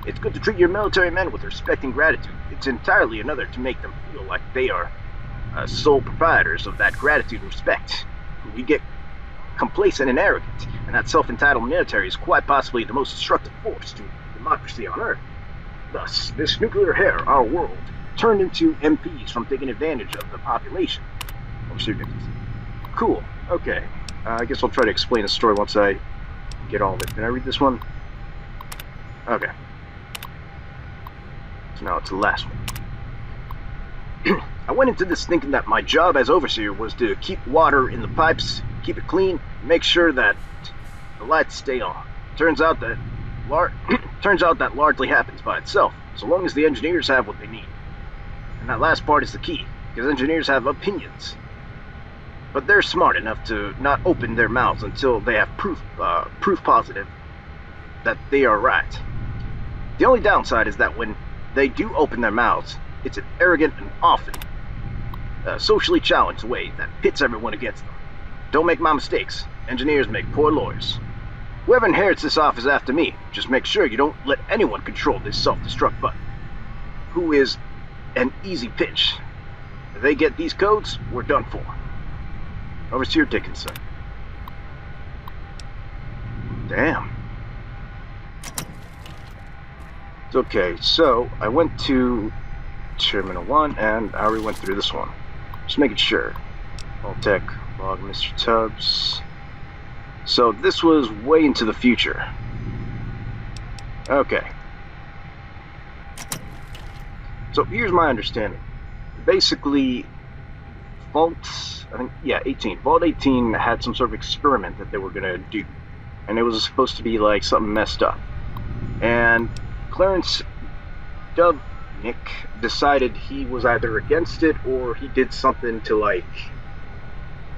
It's good to treat your military men with respect and gratitude. It's entirely another to make them feel like they are sole proprietors of that gratitude and respect. We get complacent and arrogant, and that self-entitled military is quite possibly the most destructive force to democracy on Earth. Thus, this nuclear hair, our world, turned into MPs from taking advantage of the population. Cool. Okay. I guess I'll try to explain the story once I get all of it. Can I read this one? Okay. So now it's the last one. I went into this thinking that my job as overseer was to keep water in the pipes, keep it clean, and make sure that the lights stay on. Turns out that largely happens by itself, so long as the engineers have what they need. And that last part is the key, because engineers have opinions. But they're smart enough to not open their mouths until they have proof positive that they are right. The only downside is that when they do open their mouths, it's an arrogant and often socially challenged way that pits everyone against them. Don't make my mistakes. Engineers make poor lawyers. Whoever inherits this office after me, just make sure you don't let anyone control this self-destruct button. Who is an easy pinch. If they get these codes, we're done for. Overseer Dickinson. Damn. It's okay, so I went to Terminal 1 and I already went through this one. Just making sure. Vault-Tec, log Mr. Tubbs. So this was way into the future. Okay. So here's my understanding. Basically, Vault 18 had some sort of experiment that they were gonna do. And it was supposed to be like something messed up. And Clarence Dubnik decided he was either against it or he did something to like,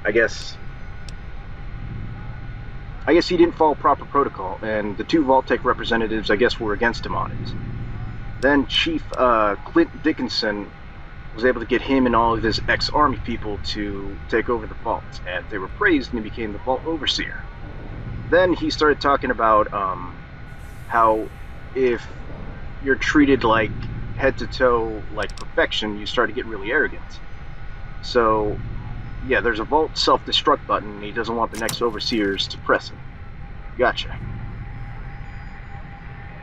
I guess he didn't follow proper protocol, and the two Vault-Tec representatives, I guess, were against him on it. Then Chief Clint Dickinson was able to get him and all of his ex-Army people to take over the vault, and they were praised and he became the Vault Overseer. Then he started talking about how if you're treated like head to toe like perfection, you start to get really arrogant. So yeah, there's a Vault self-destruct button and he doesn't want the next overseers to press it. Gotcha.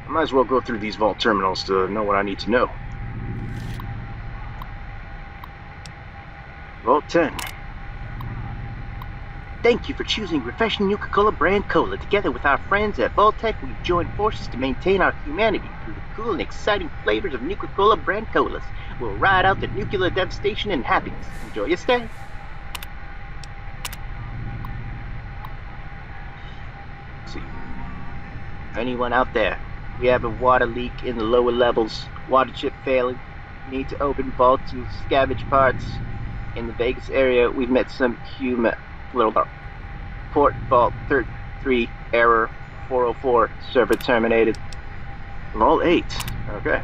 I might as well go through these Vault terminals to know what I need to know. Vault 10. thank you for choosing refreshing Nuka-Cola brand cola. Together with our friends at Vault-Tec, we've joined forces to maintain our humanity through the cool and exciting flavors of Nuka-Cola brand colas. We'll ride out the nuclear devastation and happiness. Enjoy your stay. Let's see. Anyone out there? We have a water leak in the lower levels. Water chip failing. Need to open vaults to scavenge parts. In the Vegas area, we've met some human. Port Vault 33 error 404 server terminated. Vault 8. Okay.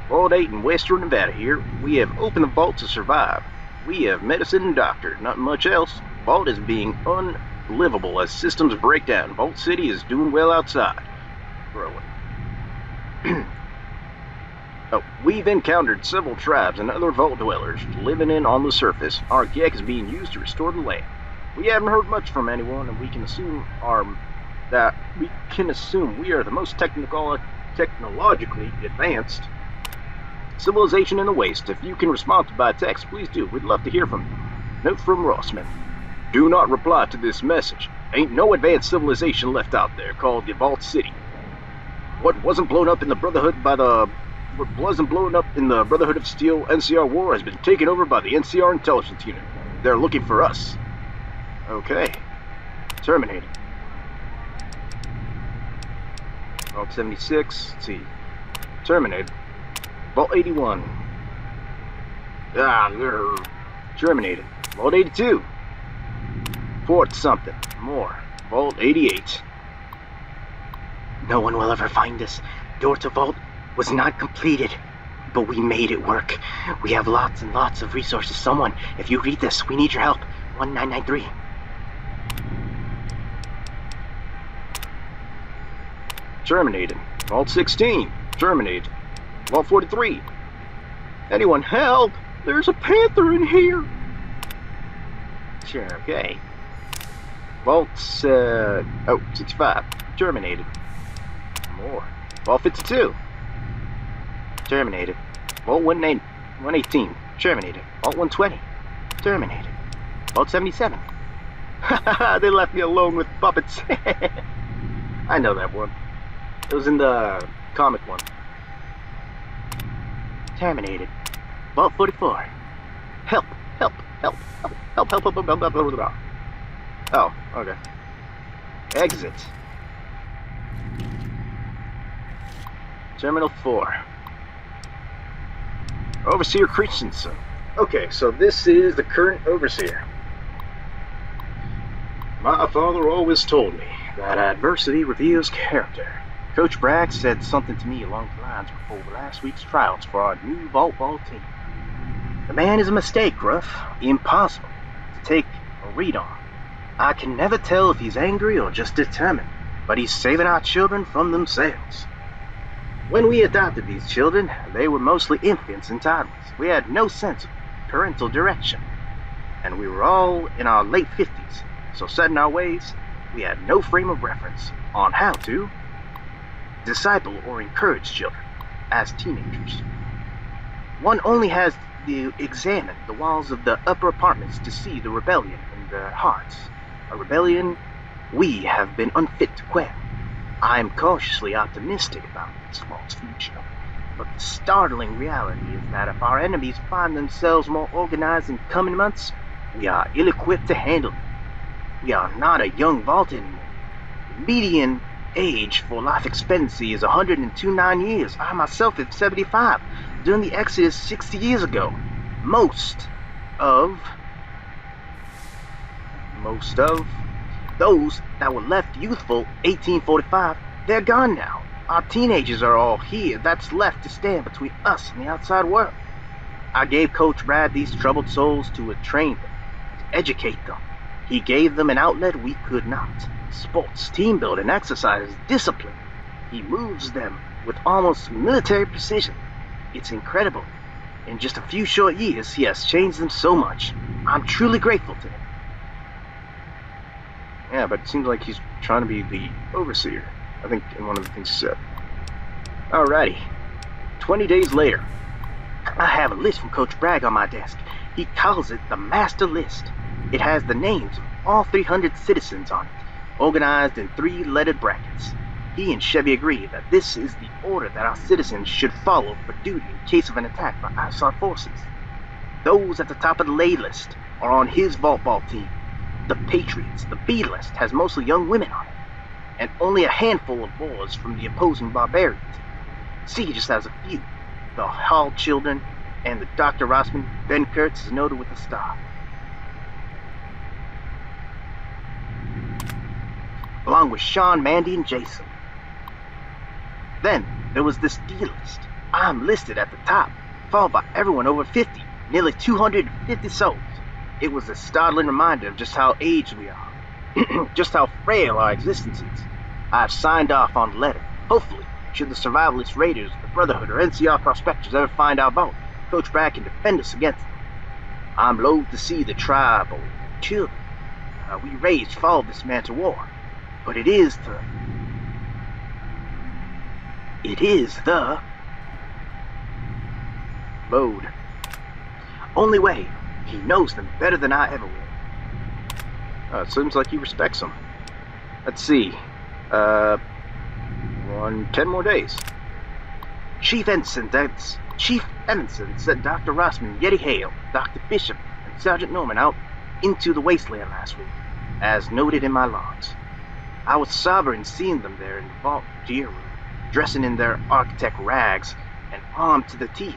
Vault 8 in Western Nevada here. We have opened the vault to survive. We have medicine and doctor, not much else. Vault is being unlivable as systems break down. Vault City is doing well outside. Growing. We've encountered several tribes and other vault dwellers living in on the surface. Our GEC is being used to restore the land. We haven't heard much from anyone, and we can assume we are the most technologically advanced civilization in the Waste. If you can respond by text, please do. We'd love to hear from you. Note from Rossman. Do not reply to this message. Ain't no advanced civilization left out there called the Vault City. What wasn't blown up in the Brotherhood of Steel NCR war has been taken over by the NCR intelligence unit. They're looking for us. Okay. Terminated. Vault 76. Let's see. Terminated. Vault 81. Terminated. Vault 82. Fort something. More. Vault 88. No one will ever find us. Door to Vault was not completed, but we made it work. We have lots and lots of resources. Someone, if you read this, we need your help. 1993. Terminated. Vault 16. Terminated. Vault 43. Anyone help? There's a panther in here. Sure, okay. Vault, 65. Terminated. More. Vault 52. Terminated. Vault 118. Terminated. Vault 120. Terminated. Vault 77. Haha, they left me alone with puppets. I know that one. It was in the comic one. Terminated. Vault 44. Help. Oh, okay. Exit. Terminal 4. Overseer Christensen. Okay, so this is the current Overseer. My father always told me that adversity reveals character. Coach Bragg said something to me along the lines before last week's trials for our new Vault Ball team. The man is a mistake, Gruff. Impossible to take a read on. I can never tell if he's angry or just determined, but he's saving our children from themselves. When we adopted these children, they were mostly infants and toddlers. We had no sense of parental direction, and we were all in our late 50s, so set in our ways, we had no frame of reference on how to disciple or encourage children as teenagers. One only has to examine the walls of the upper apartments to see the rebellion in their hearts, a rebellion we have been unfit to quell. I am cautiously optimistic about this Vault's future, but the startling reality is that if our enemies find themselves more organized in coming months, we are ill-equipped to handle it. We are not a young Vault anymore. The median age for life expectancy is 109 years. I myself am 75. During the Exodus 60 years ago, most of those that were left youthful 1845, they're gone now. Our teenagers are all here. That's left to stand between us and the outside world. I gave Coach Brad these troubled souls to train them, to educate them. He gave them an outlet we could not. Sports, team building, exercise, discipline. He moves them with almost military precision. It's incredible. In just a few short years, he has changed them so much. I'm truly grateful to him. Yeah, but it seems like he's trying to be the Overseer, I think, in one of the things he said. Alrighty. 20 days later. I have a list from Coach Bragg on my desk. He calls it the Master List. It has the names of all 300 citizens on it, organized in 3-lettered brackets. He and Chevy agree that this is the order that our citizens should follow for duty in case of an attack by outside forces. Those at the top of the lay list are on his vault ball team. The Patriots, the B list, has mostly young women on it, and only a handful of boys from the opposing barbarians. C just has a few. The Hall children and the Dr. Rossman. Ben Kurtz is noted with a star. Along with Sean, Mandy, and Jason. Then there was this D list. I'm listed at the top, followed by everyone over 50, nearly 250 souls. It was a startling reminder of just how aged we are, just how frail our existence is. I've signed off on the letter. Hopefully, should the survivalist raiders, the Brotherhood, or NCR prospectors ever find our vault, Coach Bragg can defend us against them. I'm loath to see the tribe or children we raised follow this man to war, but it is the mode. Only way. He knows them better than I ever will. It seems like he respects them. Let's see. 10 more days. Chief Ensign sent Dr. Rossman, Yeti Hale, Dr. Bishop, and Sergeant Norman out into the wasteland last week, as noted in my logs. I was sobbing seeing them there in the vault gear room, dressing in their architect rags and armed to the teeth.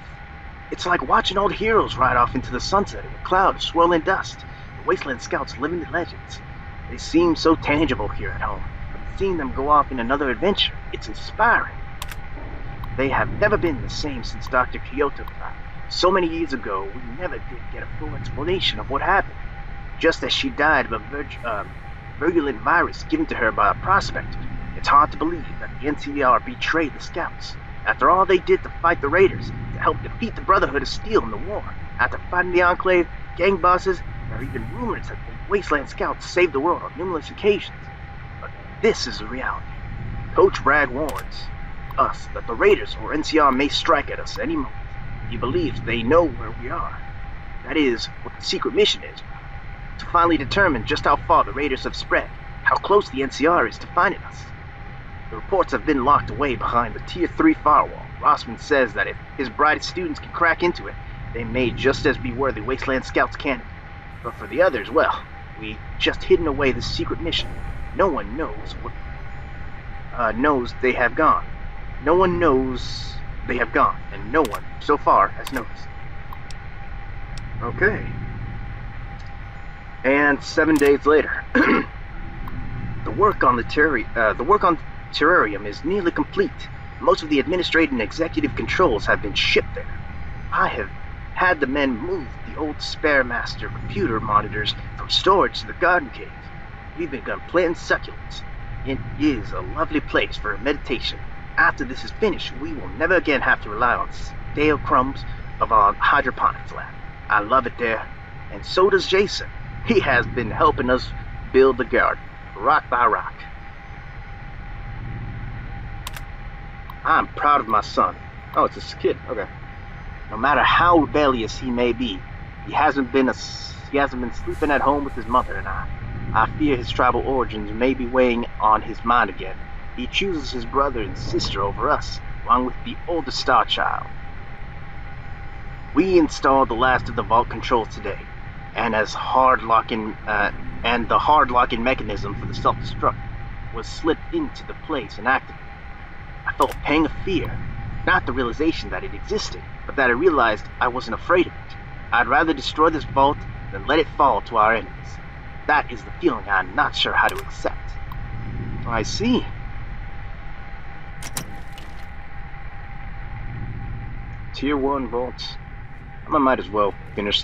It's like watching old heroes ride off into the sunset in a cloud of swirling dust. The Wasteland Scouts living the legends. They seem so tangible here at home, but seeing them go off in another adventure, it's inspiring. They have never been the same since Dr. Kyoto died. So many years ago, we never did get a full explanation of what happened. Just as she died of a virulent virus given to her by a prospector, it's hard to believe that the NCR betrayed the Scouts. After all they did to fight the Raiders, to help defeat the Brotherhood of Steel in the war, after fighting the Enclave, gang bosses, there are even rumors that the Wasteland Scouts saved the world on numerous occasions. But this is the reality. Coach Bragg warns us that the Raiders or NCR may strike at us any moment. He believes they know where we are. That is what the secret mission is, to finally determine just how far the Raiders have spread, how close the NCR is to finding us. The reports have been locked away behind the Tier 3 firewall. Rossman says that if his brightest students can crack into it, they may just as be worthy Wasteland Scouts candidate. But for the others, well, we just hidden away this secret mission. No one knows knows they have gone. No one knows they have gone, and no one, so far, has noticed. Okay. And 7 days later. The work on Terrarium is nearly complete. Most of the administrative and executive controls have been shipped there. I have had the men move the old Spare Master computer monitors from storage to the garden cave. We've begun planting succulents. It is a lovely place for meditation. After this is finished, we will never again have to rely on stale crumbs of our hydroponics lab. I love it there, and so does Jason. He has been helping us build the garden, rock by rock. I'm proud of my son. Oh, it's this kid. Okay. No matter how rebellious he may be, he hasn't been sleeping at home with his mother and I fear his tribal origins may be weighing on his mind again. He chooses his brother and sister over us, along with the oldest star child. We installed the last of the vault controls today, and the hard locking mechanism for the self-destruct was slipped into the place and activated. I felt a pang of fear, not the realization that it existed, but that I realized I wasn't afraid of it. I'd rather destroy this vault than let it fall to our enemies. That is the feeling I'm not sure how to accept. I see. Tier 1 vaults. I might as well finish.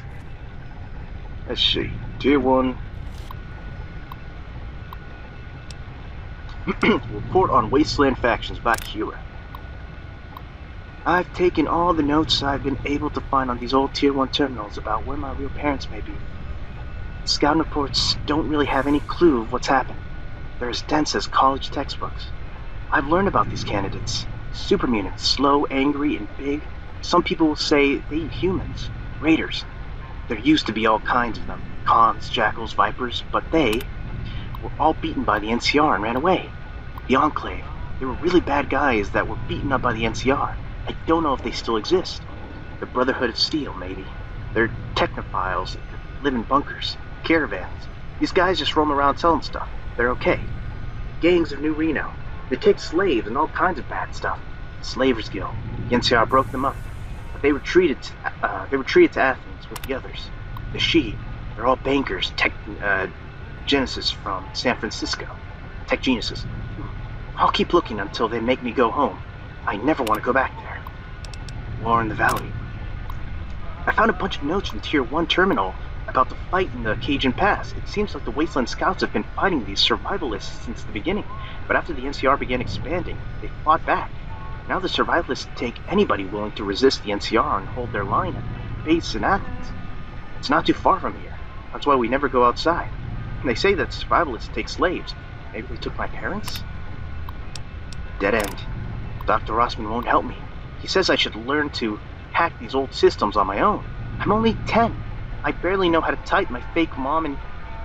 Let's see. Tier 1. Report on Wasteland factions by Kira. I've taken all the notes I've been able to find on these old Tier 1 terminals about where my real parents may be. Scouting reports don't really have any clue of what's happened. They're as dense as college textbooks. I've learned about these candidates. Super mutants, slow, angry, and big. Some people will say they eat humans, raiders. There used to be all kinds of them. Khans, jackals, vipers, but they were all beaten by the NCR and ran away. The Enclave, they were really bad guys that were beaten up by the NCR. I don't know if they still exist. The Brotherhood of Steel, maybe. They're technophiles that live in bunkers, caravans. These guys just roam around selling stuff. They're okay. Gangs of New Reno. They take slaves and all kinds of bad stuff. Slavers Guild. The NCR broke them up. But they retreated to Athens with the others. The She. They're all bankers, Genesis from San Francisco. Tech geniuses. I'll keep looking until they make me go home. I never want to go back there. War in the Valley. I found a bunch of notes from Tier 1 Terminal about the fight in the Cajun Pass. It seems like the Wasteland Scouts have been fighting these survivalists since the beginning, but after the NCR began expanding, they fought back. Now the survivalists take anybody willing to resist the NCR and hold their line at the base in Athens. It's not too far from here. That's why we never go outside. And they say that survivalists take slaves. Maybe they took my parents? Dead end. Dr. Rossman won't help me. He says I should learn to hack these old systems on my own. I'm only 10. I barely know how to type. My fake mom and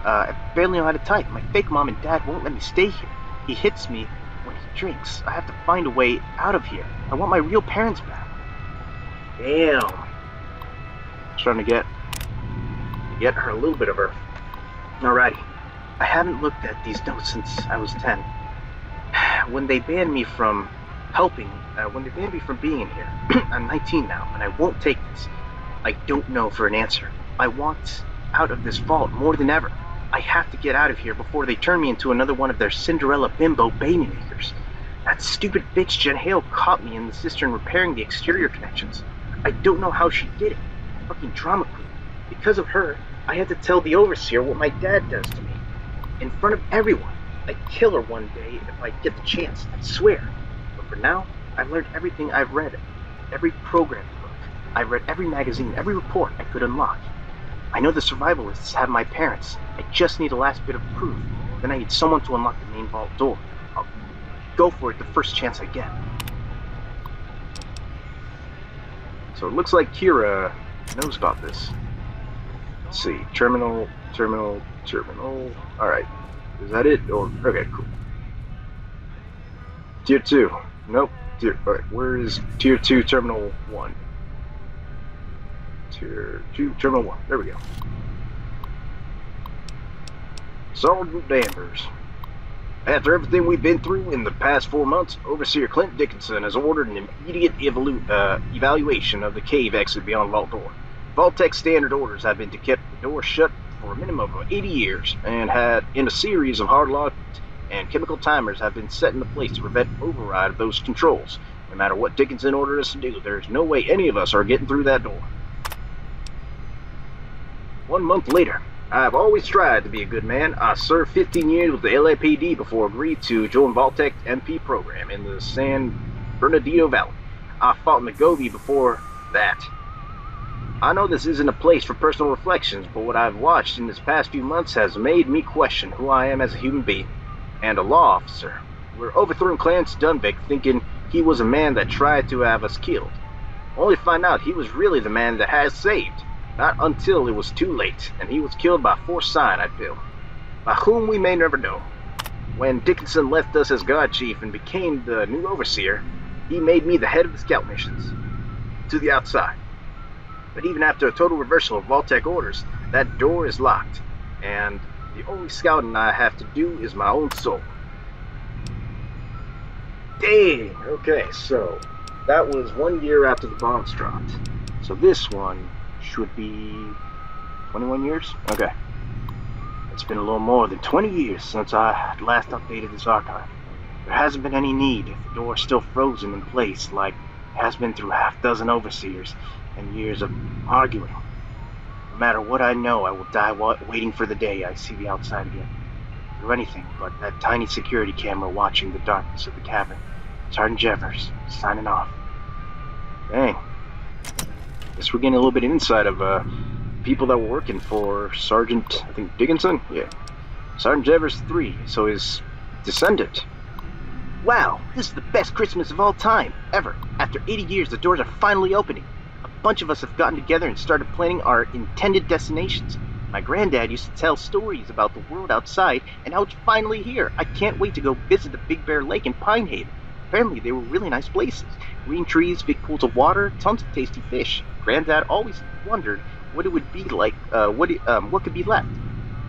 dad won't let me stay here. He hits me when he drinks. I have to find a way out of here. I want my real parents back. Damn. Starting to get her a little bit of her. Alrighty. I haven't looked at these notes since I was 10. When they banned me from being in here, I'm 19 now, and I won't take this. I don't know for an answer. I want out of this vault more than ever. I have to get out of here before they turn me into another one of their Cinderella bimbo baby makers. That stupid bitch Jen Hale caught me in the cistern repairing the exterior connections. I don't know how she did it. Fucking drama queen. Because of her, I had to tell the Overseer what my dad does to me. In front of everyone. I'd kill her one day if I get the chance, I swear. But for now, I've learned everything I've read. Every program book. I've read every magazine, every report I could unlock. I know the survivalists have my parents. I just need a last bit of proof. Then I need someone to unlock the main vault door. I'll go for it the first chance I get. So it looks like Kira knows about this. Let's see. Terminal. Alright. Is that it? Or okay, cool. Tier 2. Nope. Alright, where is Tier 2 Terminal 1? Tier 2 Terminal 1. There we go. Sergeant Danvers. After everything we've been through in the past 4 months, Overseer Clint Dickinson has ordered an immediate evaluation of the cave exit beyond Vault Door. Vault-Tec standard orders have been to keep the door shut for a minimum of 80 years, and a series of hard-locked and chemical timers have been set into place to prevent override of those controls. No matter what Dickinson ordered us to do, there's no way any of us are getting through that door. 1 month later. I've always tried to be a good man. I served 15 years with the LAPD before I agreed to join Vault-Tec MP program in the San Bernardino Valley. I fought in the Gobi before that. I know this isn't a place for personal reflections, but what I've watched in this past few months has made me question who I am as a human being and a law officer. We're overthrowing Clarence Dunvick thinking he was a man that tried to have us killed. Only to find out he was really the man that has saved. Not until it was too late, and he was killed by forced cyanide pill. By whom we may never know. When Dickinson left us as guard chief and became the new overseer, he made me the head of the scout missions. To the outside. But even after a total reversal of Vault-Tec orders, that door is locked, and the only scouting I have to do is my own soul. Dang! Okay, so that was 1 year after the bombs dropped. So this one should be 21 years? Okay. It's been a little more than 20 years since I last updated this archive. There hasn't been any need if the door's still frozen in place like it has been through half dozen overseers and years of arguing. No matter what I know, I will die waiting for the day I see the outside again. Through anything but that tiny security camera watching the darkness of the cavern. Sergeant Jeffers, signing off. Dang. Guess we're getting a little bit of insight of people that were working for Sergeant, I think, Dickinson? Yeah. Sergeant Jeffers 3, so his descendant. Wow, this is the best Christmas of all time, ever. After 80 years, the doors are finally opening. A bunch of us have gotten together and started planning our intended destinations. My granddad used to tell stories about the world outside, and now it's finally here. I can't wait to go visit the Big Bear Lake in Pine Haven. Apparently, they were really nice places. Green trees, big pools of water, tons of tasty fish. Granddad always wondered what it would be like, what could be left.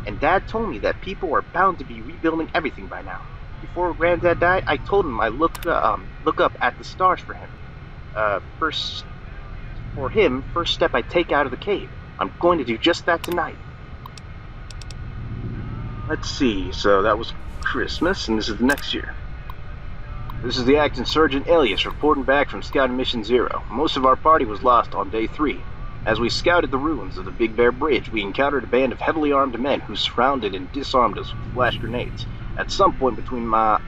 And Dad told me that people are bound to be rebuilding everything by now. Before Granddad died, I told him I look up at the stars for him. First step I take out of the cave. I'm going to do just that tonight. Let's see, so that was Christmas, and this is the next year. This is the Acting Sergeant Elias reporting back from Scouting Mission 0. Most of our party was lost on day 3. As we scouted the ruins of the Big Bear Bridge, we encountered a band of heavily armed men who surrounded and disarmed us with flash grenades. At some point between my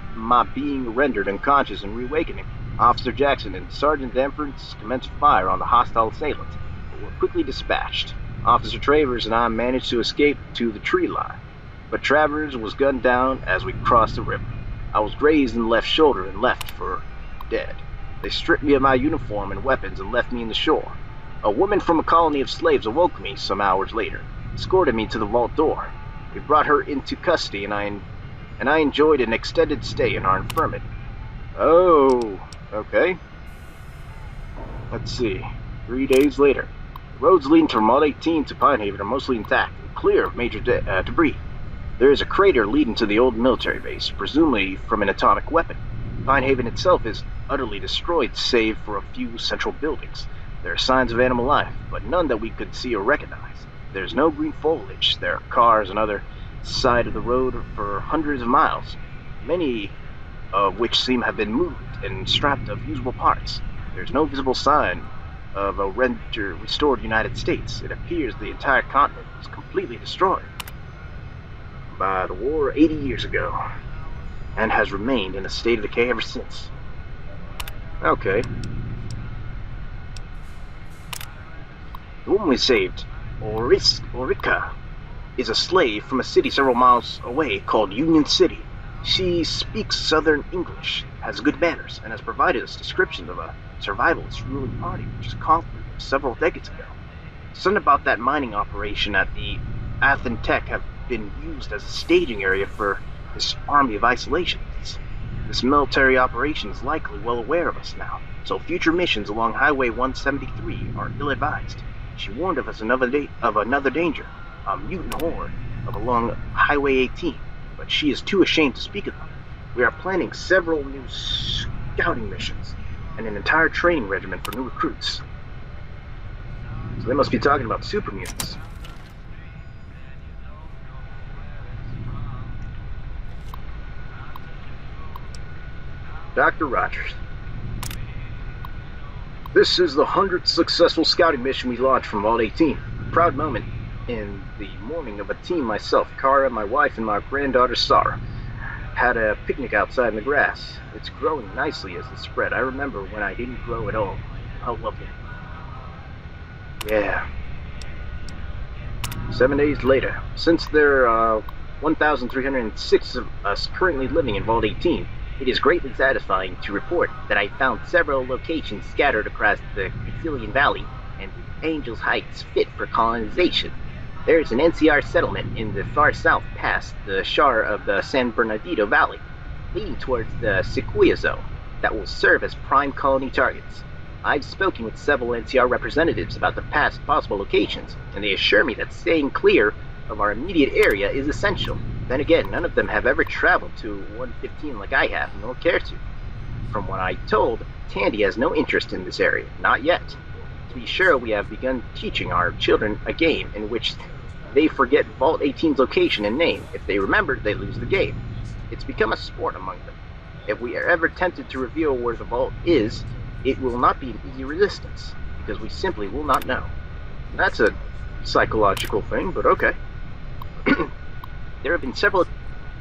being rendered unconscious and reawakening, Officer Jackson and Sergeant Danvers commenced fire on the hostile assailants, but were quickly dispatched. Officer Travers and I managed to escape to the tree line, but Travers was gunned down as we crossed the river. I was grazed in the left shoulder and left for dead. They stripped me of my uniform and weapons and left me in the shore. A woman from a colony of slaves awoke me some hours later, escorted me to the vault door. We brought her into custody, and I enjoyed an extended stay in our infirmary. Oh, okay. Let's see. 3 days later. The roads leading from Vault 18 to Pine Haven are mostly intact and clear of major debris. There is a crater leading to the old military base, presumably from an atomic weapon. Pine Haven itself is utterly destroyed, save for a few central buildings. There are signs of animal life, but none that we could see or recognize. There's no green foliage. There are cars on other side of the road for hundreds of miles, many of which seem to have been moved and strapped of usable parts. There's no visible sign of a restored United States. It appears the entire continent was completely destroyed by the war 80 years ago, and has remained in a state of decay ever since. Okay. The woman we saved, Orica, is a slave from a city several miles away called Union City. She speaks Southern English, has good manners, and has provided us descriptions of a survivalist ruling party which was conquered several decades ago. Something about that mining operation at the Athen Tech have been used as a staging area for this army of isolationists. This military operation is likely well aware of us now, so future missions along Highway 173 are ill-advised. She warned of us of another danger, a mutant horde along Highway 18, but she is too ashamed to speak of them. We are planning several new scouting missions and an entire training regimen for new recruits. So they must be talking about super mutants. Dr. Rogers. This is the 100th successful scouting mission we launched from Vault 18. A proud moment in the morning of a team myself, Kara, my wife, and my granddaughter Sarah had a picnic outside in the grass. It's growing nicely as it spread. I remember when I didn't grow at all. How lovely. Yeah. 7 days later. Since there are 1,306 of us currently living in Vault 18, it is greatly satisfying to report that I found several locations scattered across the Castilian Valley and Angels Heights fit for colonization. There is an NCR settlement in the far south past the shore of the San Bernardino Valley, leading towards the Sequoia Zone, that will serve as prime colony targets. I've spoken with several NCR representatives about the past possible locations, and they assure me that staying clear of our immediate area is essential. Then again, none of them have ever traveled to 115 like I have, nor care to. From what I'm told, Tandy has no interest in this area, not yet. To be sure, we have begun teaching our children a game in which they forget Vault 18's location and name. If they remember, they lose the game. It's become a sport among them. If we are ever tempted to reveal where the vault is, it will not be an easy resistance, because we simply will not know. That's a psychological thing, but okay. There have been several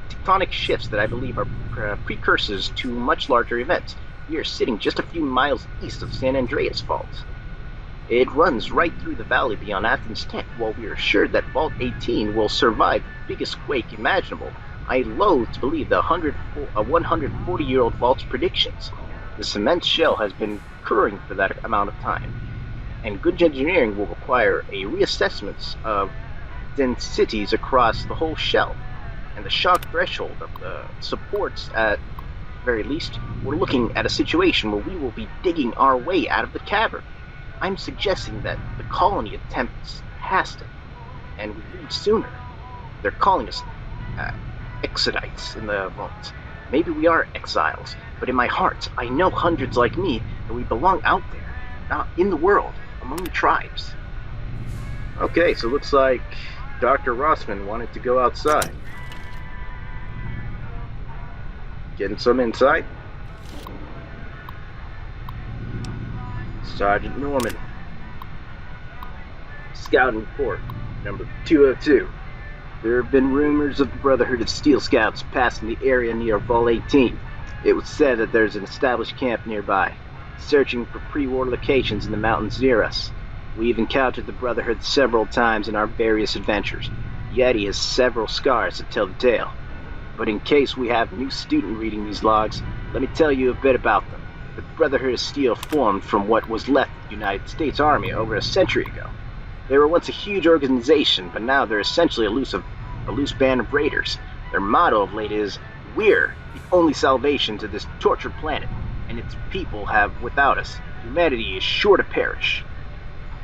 tectonic shifts that I believe are precursors to much larger events. We are sitting just a few miles east of San Andreas Fault. It runs right through the valley beyond Athens Tech. While we are assured that Vault 18 will survive the biggest quake imaginable, I loathe to believe the 140-year-old vault's predictions. The cement shell has been curing for that amount of time. and good engineering will require a reassessment of densities across the whole shelf and the shock threshold of the supports at very least. We're looking at a situation where we will be digging our way out of the cavern. I'm suggesting that the colony attempts past it, and we leave sooner. They're calling us exodites in the vault. Maybe we are exiles, but in my heart, I know hundreds like me that we belong out there, not in the world, among the tribes. Okay, so looks like Dr. Rossman wanted to go outside. Getting some insight. Sergeant Norman. Scouting report, number 202. There have been rumors of the Brotherhood of Steel Scouts passing the area near Vault 18. It was said that there's an established camp nearby, searching for pre-war locations in the mountains near us. We've encountered the Brotherhood several times in our various adventures. Yeti has several scars to tell the tale. But in case we have a new student reading these logs, let me tell you a bit about them. The Brotherhood of Steel formed from what was left of the United States Army over a century ago. They were once a huge organization, but now they're essentially a loose band of raiders. Their motto of late is, "We're the only salvation to this tortured planet, and its people have without us. Humanity is sure to perish."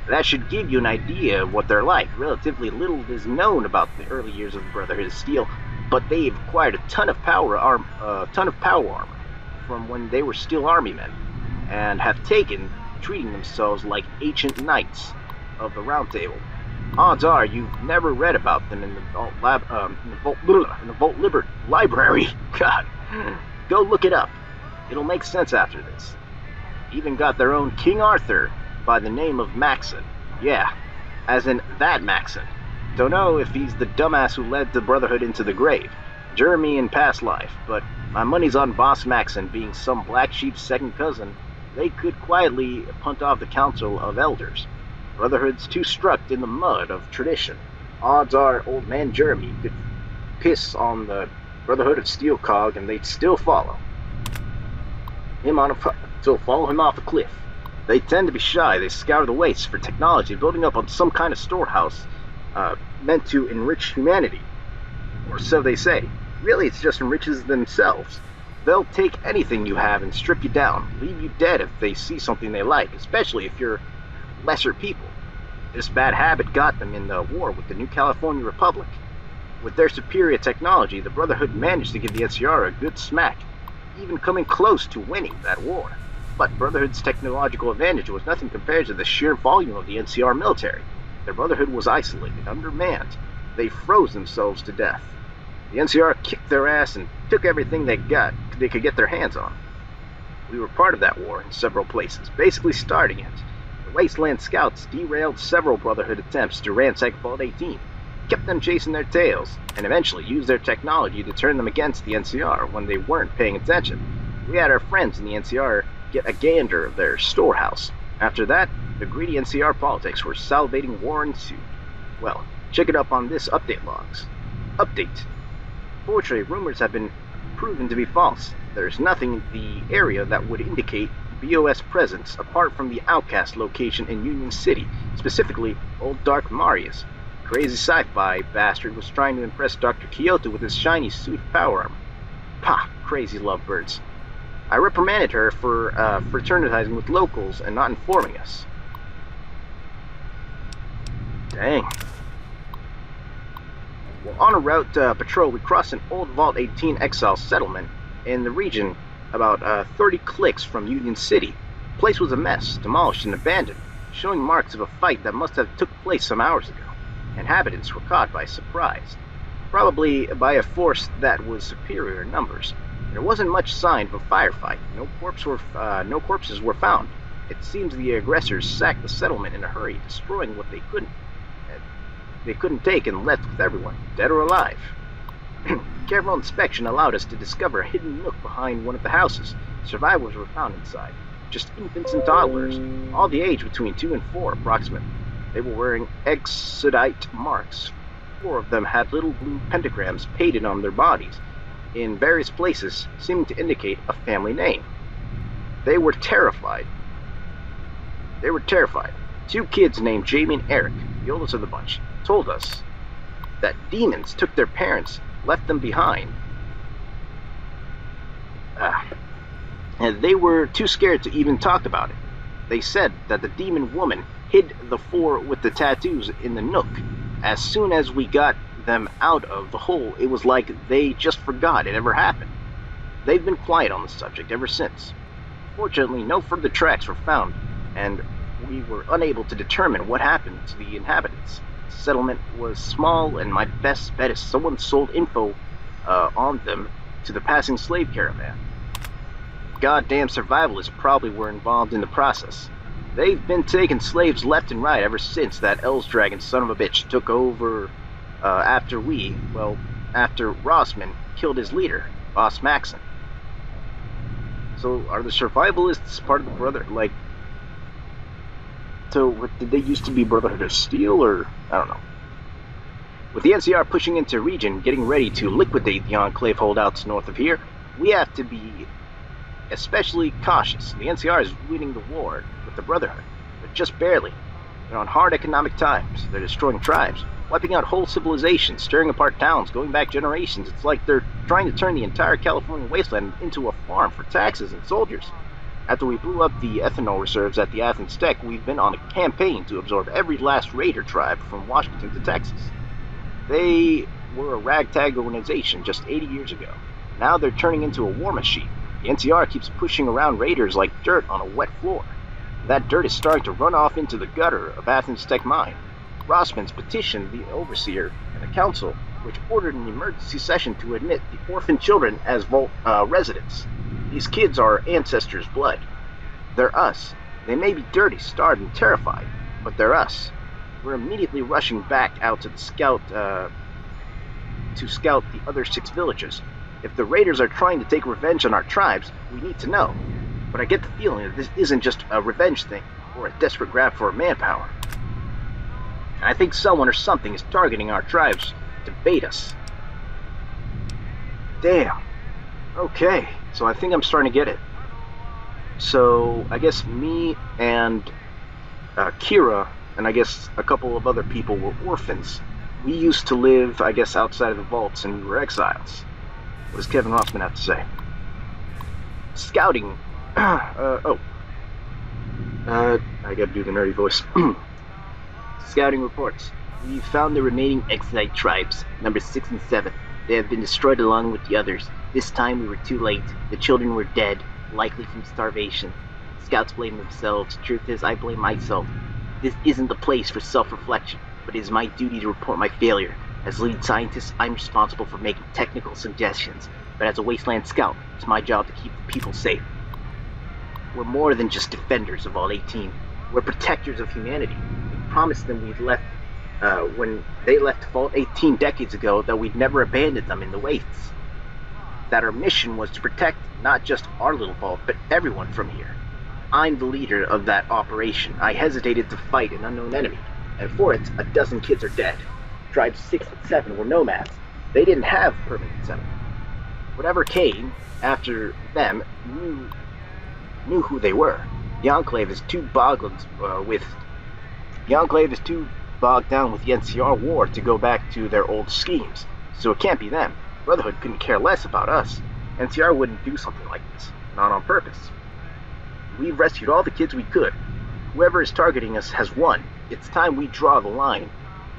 That should give you an idea of what they're like. Relatively little is known about the early years of the Brotherhood of Steel, but they've acquired a ton of power armor from when they were still army men, and have taken treating themselves like ancient knights of the Round Table. Odds are you've never read about them in the Vault Library. God, go look it up. It'll make sense after this. Even got their own King Arthur by the name of Maxon. Yeah, as in that Maxon. Don't know if he's the dumbass who led the Brotherhood into the grave. Jeremy in past life, but my money's on Boss Maxon being some black sheep's second cousin. They could quietly punt off the Council of Elders. Brotherhood's too struck in the mud of tradition. Odds are old man Jeremy could piss on the Brotherhood of Steel Cog and they'd still follow him off a cliff. They tend to be shy. They scour the wastes for technology, building up on some kind of storehouse meant to enrich humanity. Or so they say. Really, it just enriches themselves. They'll take anything you have and strip you down, leave you dead if they see something they like, especially if you're lesser people. This bad habit got them in the war with the New California Republic. With their superior technology, the Brotherhood managed to give the NCR a good smack, even coming close to winning that war. But Brotherhood's technological advantage was nothing compared to the sheer volume of the NCR military. Their Brotherhood was isolated, undermanned. They froze themselves to death. The NCR kicked their ass and took everything they could get their hands on. We were part of that war in several places, basically starting it. The Wasteland Scouts derailed several Brotherhood attempts to ransack Vault 18, kept them chasing their tails, and eventually used their technology to turn them against the NCR when they weren't paying attention. We had our friends in the NCR get a gander of their storehouse. After that, the greedy NCR politics were salivating war ensued. Well, check it up on this update logs. Update. Fortunately, rumors have been proven to be false. There's nothing in the area that would indicate BOS presence apart from the Outcast location in Union City, specifically Old Dark Marius. Crazy sci-fi bastard was trying to impress Dr. Kyoto with his shiny suit of power armor. Pah, crazy lovebirds. I reprimanded her for fraternizing with locals and not informing us. Dang. Well, on a route patrol, we crossed an old Vault 18 exile settlement in the region about 30 clicks from Union City. The place was a mess, demolished and abandoned, showing marks of a fight that must have took place some hours ago. Inhabitants were caught by surprise, probably by a force that was superior in numbers. There wasn't much sign of a firefight. No corpses were found. It seems the aggressors sacked the settlement in a hurry, destroying what they couldn't take and left with everyone, dead or alive. Careful inspection allowed us to discover a hidden nook behind one of the houses. Survivors were found inside, just infants and toddlers, all the age between 2 and 4 approximately. They were wearing exodite marks. 4 of them had little blue pentagrams painted on their bodies, in various places, seeming to indicate a family name. They were terrified. Two kids named Jamie and Eric, the oldest of the bunch, told us that demons took their parents, left them behind. And they were too scared to even talk about it. They said that the demon woman hid the four with the tattoos in the nook. As soon as we got them out of the hole, it was like they just forgot it ever happened. They've been quiet on the subject ever since. Fortunately, no further tracks were found, and we were unable to determine what happened to the inhabitants. The settlement was small, and my best bet is someone sold info on them to the passing slave caravan. Goddamn survivalists probably were involved in the process. They've been taking slaves left and right ever since that Elsdragon son of a bitch took over after Rossman killed his leader, Boss Maxon. So are the survivalists part of the did they used to be Brotherhood of Steel, or I don't know. With the NCR pushing into region, getting ready to liquidate the Enclave holdouts north of here, we have to be especially cautious. The NCR is winning the war with the Brotherhood, but just barely. They're on hard economic times. They're destroying tribes, wiping out whole civilizations, stirring apart towns, going back generations. It's like they're trying to turn the entire California wasteland into a farm for taxes and soldiers. After we blew up the ethanol reserves at the Athens Tech, we've been on a campaign to absorb every last raider tribe from Washington to Texas. They were a ragtag organization just 80 years ago. Now they're turning into a war machine. The NCR keeps pushing around raiders like dirt on a wet floor. That dirt is starting to run off into the gutter of Athens Tech Mine. Rossman's petitioned the overseer and the council, which ordered an emergency session to admit the orphan children as residents. These kids are ancestors' blood. They're us. They may be dirty, starved, and terrified, but they're us. We're immediately rushing back out to scout the other 6 villages. If the raiders are trying to take revenge on our tribes, we need to know. But I get the feeling that this isn't just a revenge thing, or a desperate grab for manpower. I think someone or something is targeting our tribes to bait us. Damn. Okay, so I think I'm starting to get it. So, I guess me and Kira, and I guess a couple of other people were orphans. We used to live, I guess, outside of the vaults, and we were exiles. What does Kevin Rossman have to say? Scouting. I gotta do the nerdy voice. Scouting reports. We found the remaining Exite tribes, numbers 6 and 7. They have been destroyed along with the others. This time we were too late. The children were dead, likely from starvation. Scouts blame themselves. Truth is, I blame myself. This isn't the place for self-reflection, but it is my duty to report my failure. As lead scientist, I'm responsible for making technical suggestions, but as a Wasteland Scout, it's my job to keep the people safe. We're more than just defenders of Vault 18. We're protectors of humanity. We promised them when they left Vault 18 decades ago, that we'd never abandon them in the wastes. That our mission was to protect not just our little vault, but everyone from here. I'm the leader of that operation. I hesitated to fight an unknown enemy, and for it, a dozen kids are dead. Tribes 6 and 7 were nomads. They didn't have permanent settlement. Whatever came after them knew who they were. The Enclave is too bogged down with the NCR war to go back to their old schemes, so it can't be them. Brotherhood couldn't care less about us. NCR wouldn't do something like this, not on purpose. We've rescued all the kids we could. Whoever is targeting us has won. It's time we draw the line,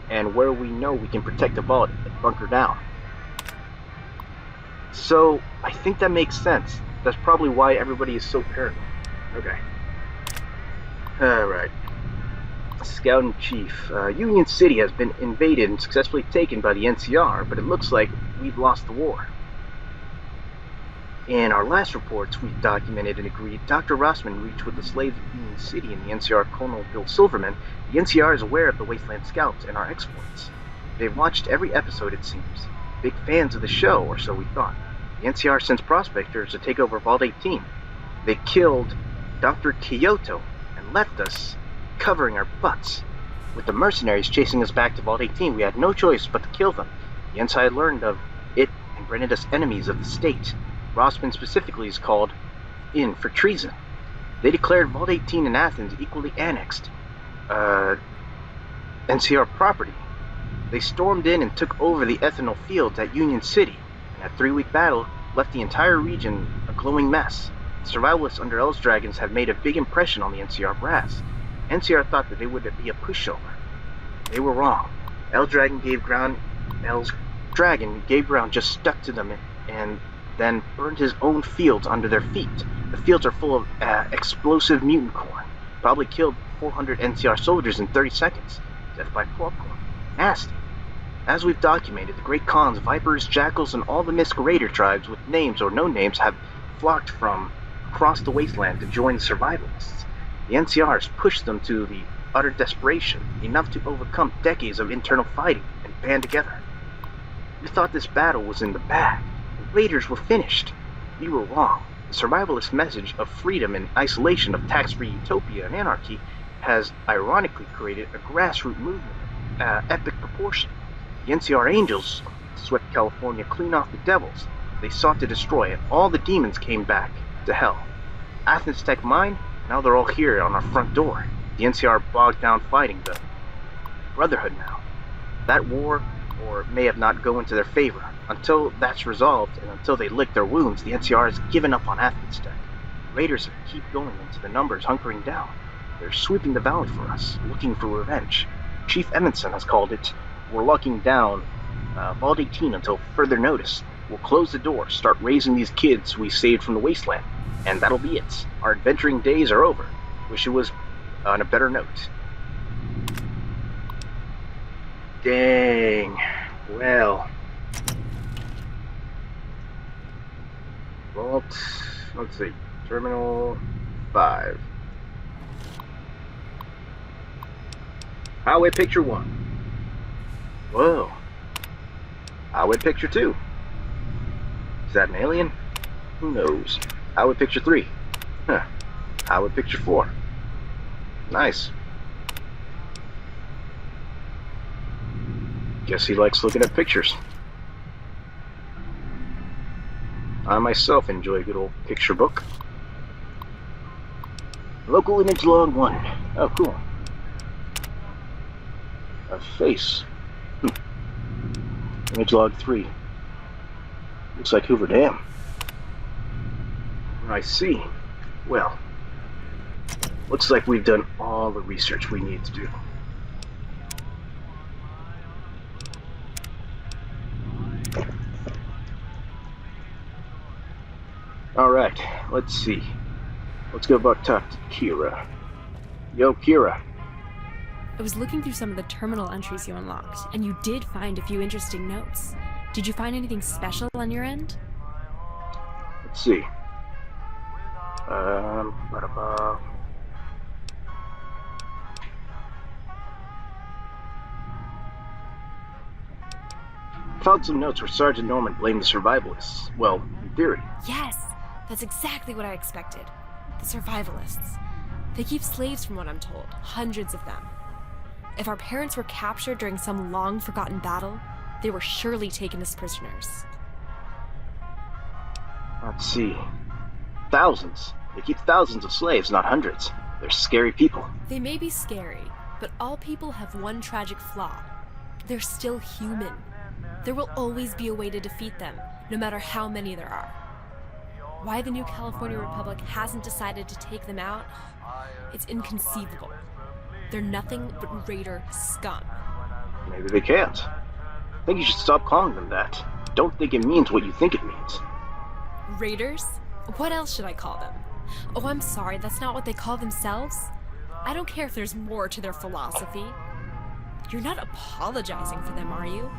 and where we know we can protect the vault and bunker down. So, I think that makes sense. That's probably why everybody is so paranoid. Okay. Alright. Scout in Chief. Union City has been invaded and successfully taken by the NCR, but it looks like we've lost the war. In our last reports, we documented and agreed Dr. Rossman reached with the slaves of Union City and the NCR Colonel Bill Silverman. The NCR is aware of the Wasteland Scouts and our exploits. They've watched every episode, it seems. Big fans of the show, or so we thought. The NCR sends prospectors to take over Vault 18. They killed Dr. Kyoto and left us covering our butts. With the mercenaries chasing us back to Vault 18, we had no choice but to kill them. The NCR learned of it and branded us enemies of the state. Rossman specifically is called in for treason. They declared Vault 18 and Athens equally annexed. NCR property. They stormed in and took over the ethanol fields at Union City, and that 3-week battle left the entire region a glowing mess. Survivalists under L's Dragons have made a big impression on the NCR brass. NCR thought that they would be a pushover. They were wrong. L's Dragon gave ground just stuck to them and then burned his own fields under their feet. The fields are full of explosive mutant corn. Probably killed 400 NCR soldiers in 30 seconds. Death by popcorn. Nasty. As we've documented, the Great Khans, Vipers, Jackals, and all the Masquerader tribes with names or no names have flocked from across the wasteland to join the Survivalists. The NCRs pushed them to the utter desperation, enough to overcome decades of internal fighting and band together. We thought this battle was in the bag. The Raiders were finished. We were wrong. The Survivalist message of freedom and isolation of tax-free utopia and anarchy has ironically created a grassroots movement of epic proportion. The NCR Angels swept California clean off the devils. They sought to destroy it. All the demons came back to hell. Athens Tech Mine, now they're all here on our front door. The NCR bogged down fighting the Brotherhood now. That war may have not go into their favor. Until that's resolved, and until they lick their wounds, the NCR has given up on Athens Tech. Raiders keep going into the numbers, hunkering down. They're sweeping the valley for us, looking for revenge. Chief Edmondson has called it, we're locking down Vault 18 until further notice. We'll close the door, start raising these kids we saved from the wasteland, and that'll be it. Our adventuring days are over. Wish it was on a better note. Dang. Well. Vault, let's see, Terminal 5. Highway Picture 1. Whoa. Highway Picture 2. Is that an alien? Who knows? Highway Picture 3. Huh. Highway Picture 4. Nice. Guess he likes looking at pictures. I myself enjoy a good old picture book. Local image log 1. Oh, cool. A face. Image log 3. Looks like Hoover Dam. I see. Well, looks like we've done all the research we need to do. Alright, let's see. Let's go about talk to Kira. Yo, Kira. I was looking through some of the terminal entries you unlocked, and you did find a few interesting notes. Did you find anything special on your end? Let's see. Found some notes where Sergeant Norman blamed the Survivalists. Well, in theory. Yes, that's exactly what I expected. The Survivalists. They keep slaves from what I'm told, hundreds of them. If our parents were captured during some long-forgotten battle, they were surely taken as prisoners. Let's see. Thousands. They keep thousands of slaves, not hundreds. They're scary people. They may be scary, but all people have one tragic flaw. They're still human. There will always be a way to defeat them, no matter how many there are. Why the New California Republic hasn't decided to take them out, it's inconceivable. They're nothing but Raider scum. Maybe they can't. I think you should stop calling them that. Don't think it means what you think it means. Raiders? What else should I call them? Oh, I'm sorry, that's not what they call themselves? I don't care if there's more to their philosophy. You're not apologizing for them, are you?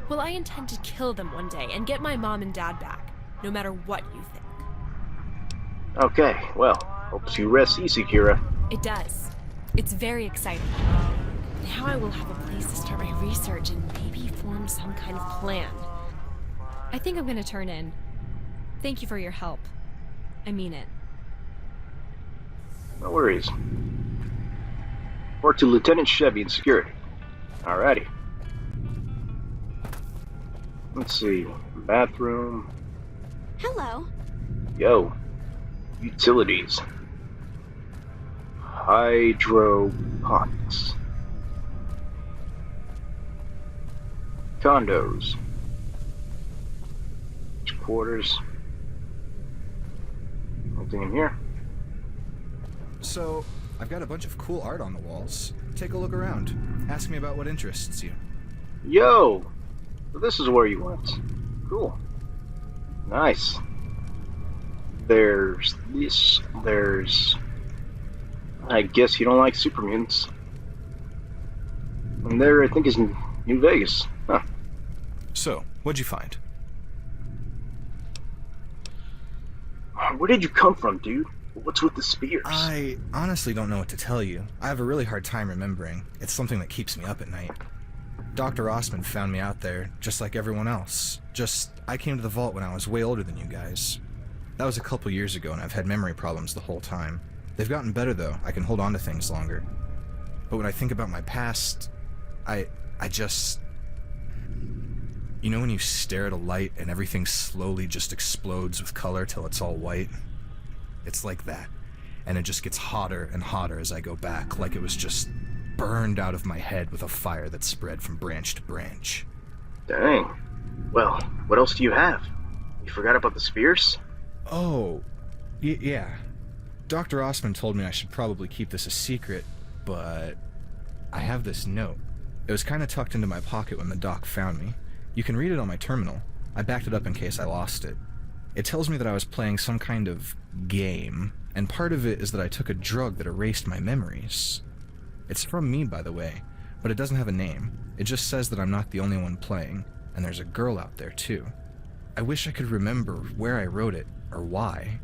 Well, I intend to kill them one day and get my mom and dad back, no matter what you think. Okay, well, hopes you rest easy, Kira. It does. It's very exciting. Now I will have a place to start my research and maybe form some kind of plan. I think I'm gonna turn in. Thank you for your help. I mean it. No worries. Report to Lieutenant Chevy in security. Alrighty. Let's see. Bathroom. Hello. Yo. Utilities. hydroponics. Condos. Quarters. Anything in here? So, I've got a bunch of cool art on the walls. Take a look around. Ask me about what interests you. Yo! So this is where you went. Cool. Nice. There's this. There's... I guess you don't like super mutants. And there, I think, is New Vegas. Huh. So, what'd you find? Where did you come from, dude? What's with the spears? I honestly don't know what to tell you. I have a really hard time remembering. It's something that keeps me up at night. Dr. Rossman found me out there, just like everyone else. I came to the vault when I was way older than you guys. That was a couple years ago, and I've had memory problems the whole time. They've gotten better, though. I can hold on to things longer. But when I think about my past, I just... You know when you stare at a light and everything slowly just explodes with color till it's all white? It's like that. And it just gets hotter and hotter as I go back, like it was just burned out of my head with a fire that spread from branch to branch. Dang. Well, what else do you have? You forgot about the spears? Oh, yeah. Dr. Osman told me I should probably keep this a secret, but I have this note. It was kind of tucked into my pocket when the doc found me. You can read it on my terminal. I backed it up in case I lost it. It tells me that I was playing some kind of game, and part of it is that I took a drug that erased my memories. It's from me, by the way, but it doesn't have a name. It just says that I'm not the only one playing, and there's a girl out there too. I wish I could remember where I wrote it, or why.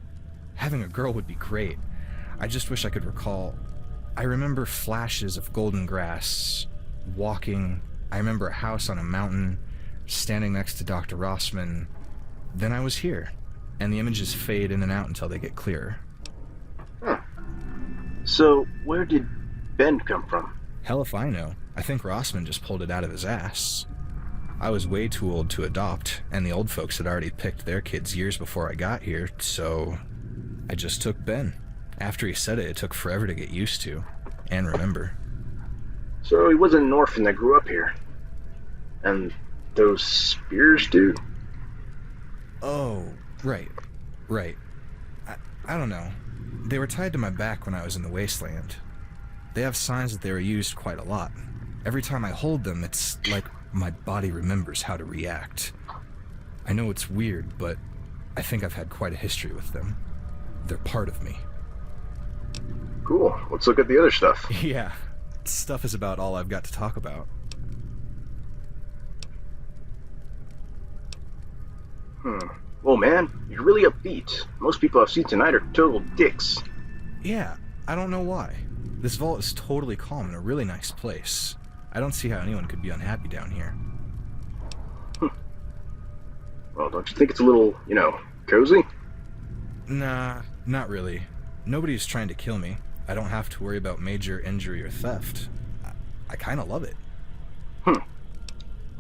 Having a girl would be great. I just wish I could recall. I remember flashes of golden grass, walking. I remember a house on a mountain, standing next to Dr. Rossman. Then I was here, and the images fade in and out until they get clearer. Huh. So, where did Ben come from? Hell if I know. I think Rossman just pulled it out of his ass. I was way too old to adopt, and the old folks had already picked their kids years before I got here, so I just took Ben. After he said it, it took forever to get used to, and remember. So he wasn't an orphan that grew up here. And those spears, dude? Oh, right. I don't know. They were tied to my back when I was in the wasteland. They have signs that they were used quite a lot. Every time I hold them, it's like my body remembers how to react. I know it's weird, but I think I've had quite a history with them. They're part of me. Cool. Let's look at the other stuff. Yeah. Stuff is about all I've got to talk about. Well, man, you're really upbeat. Most people I've seen tonight are total dicks. Yeah, I don't know why. This vault is totally calm and a really nice place. I don't see how anyone could be unhappy down here. Well, don't you think it's a little, cozy? Nah, not really. Nobody's trying to kill me. I don't have to worry about major injury or theft. I kinda love it.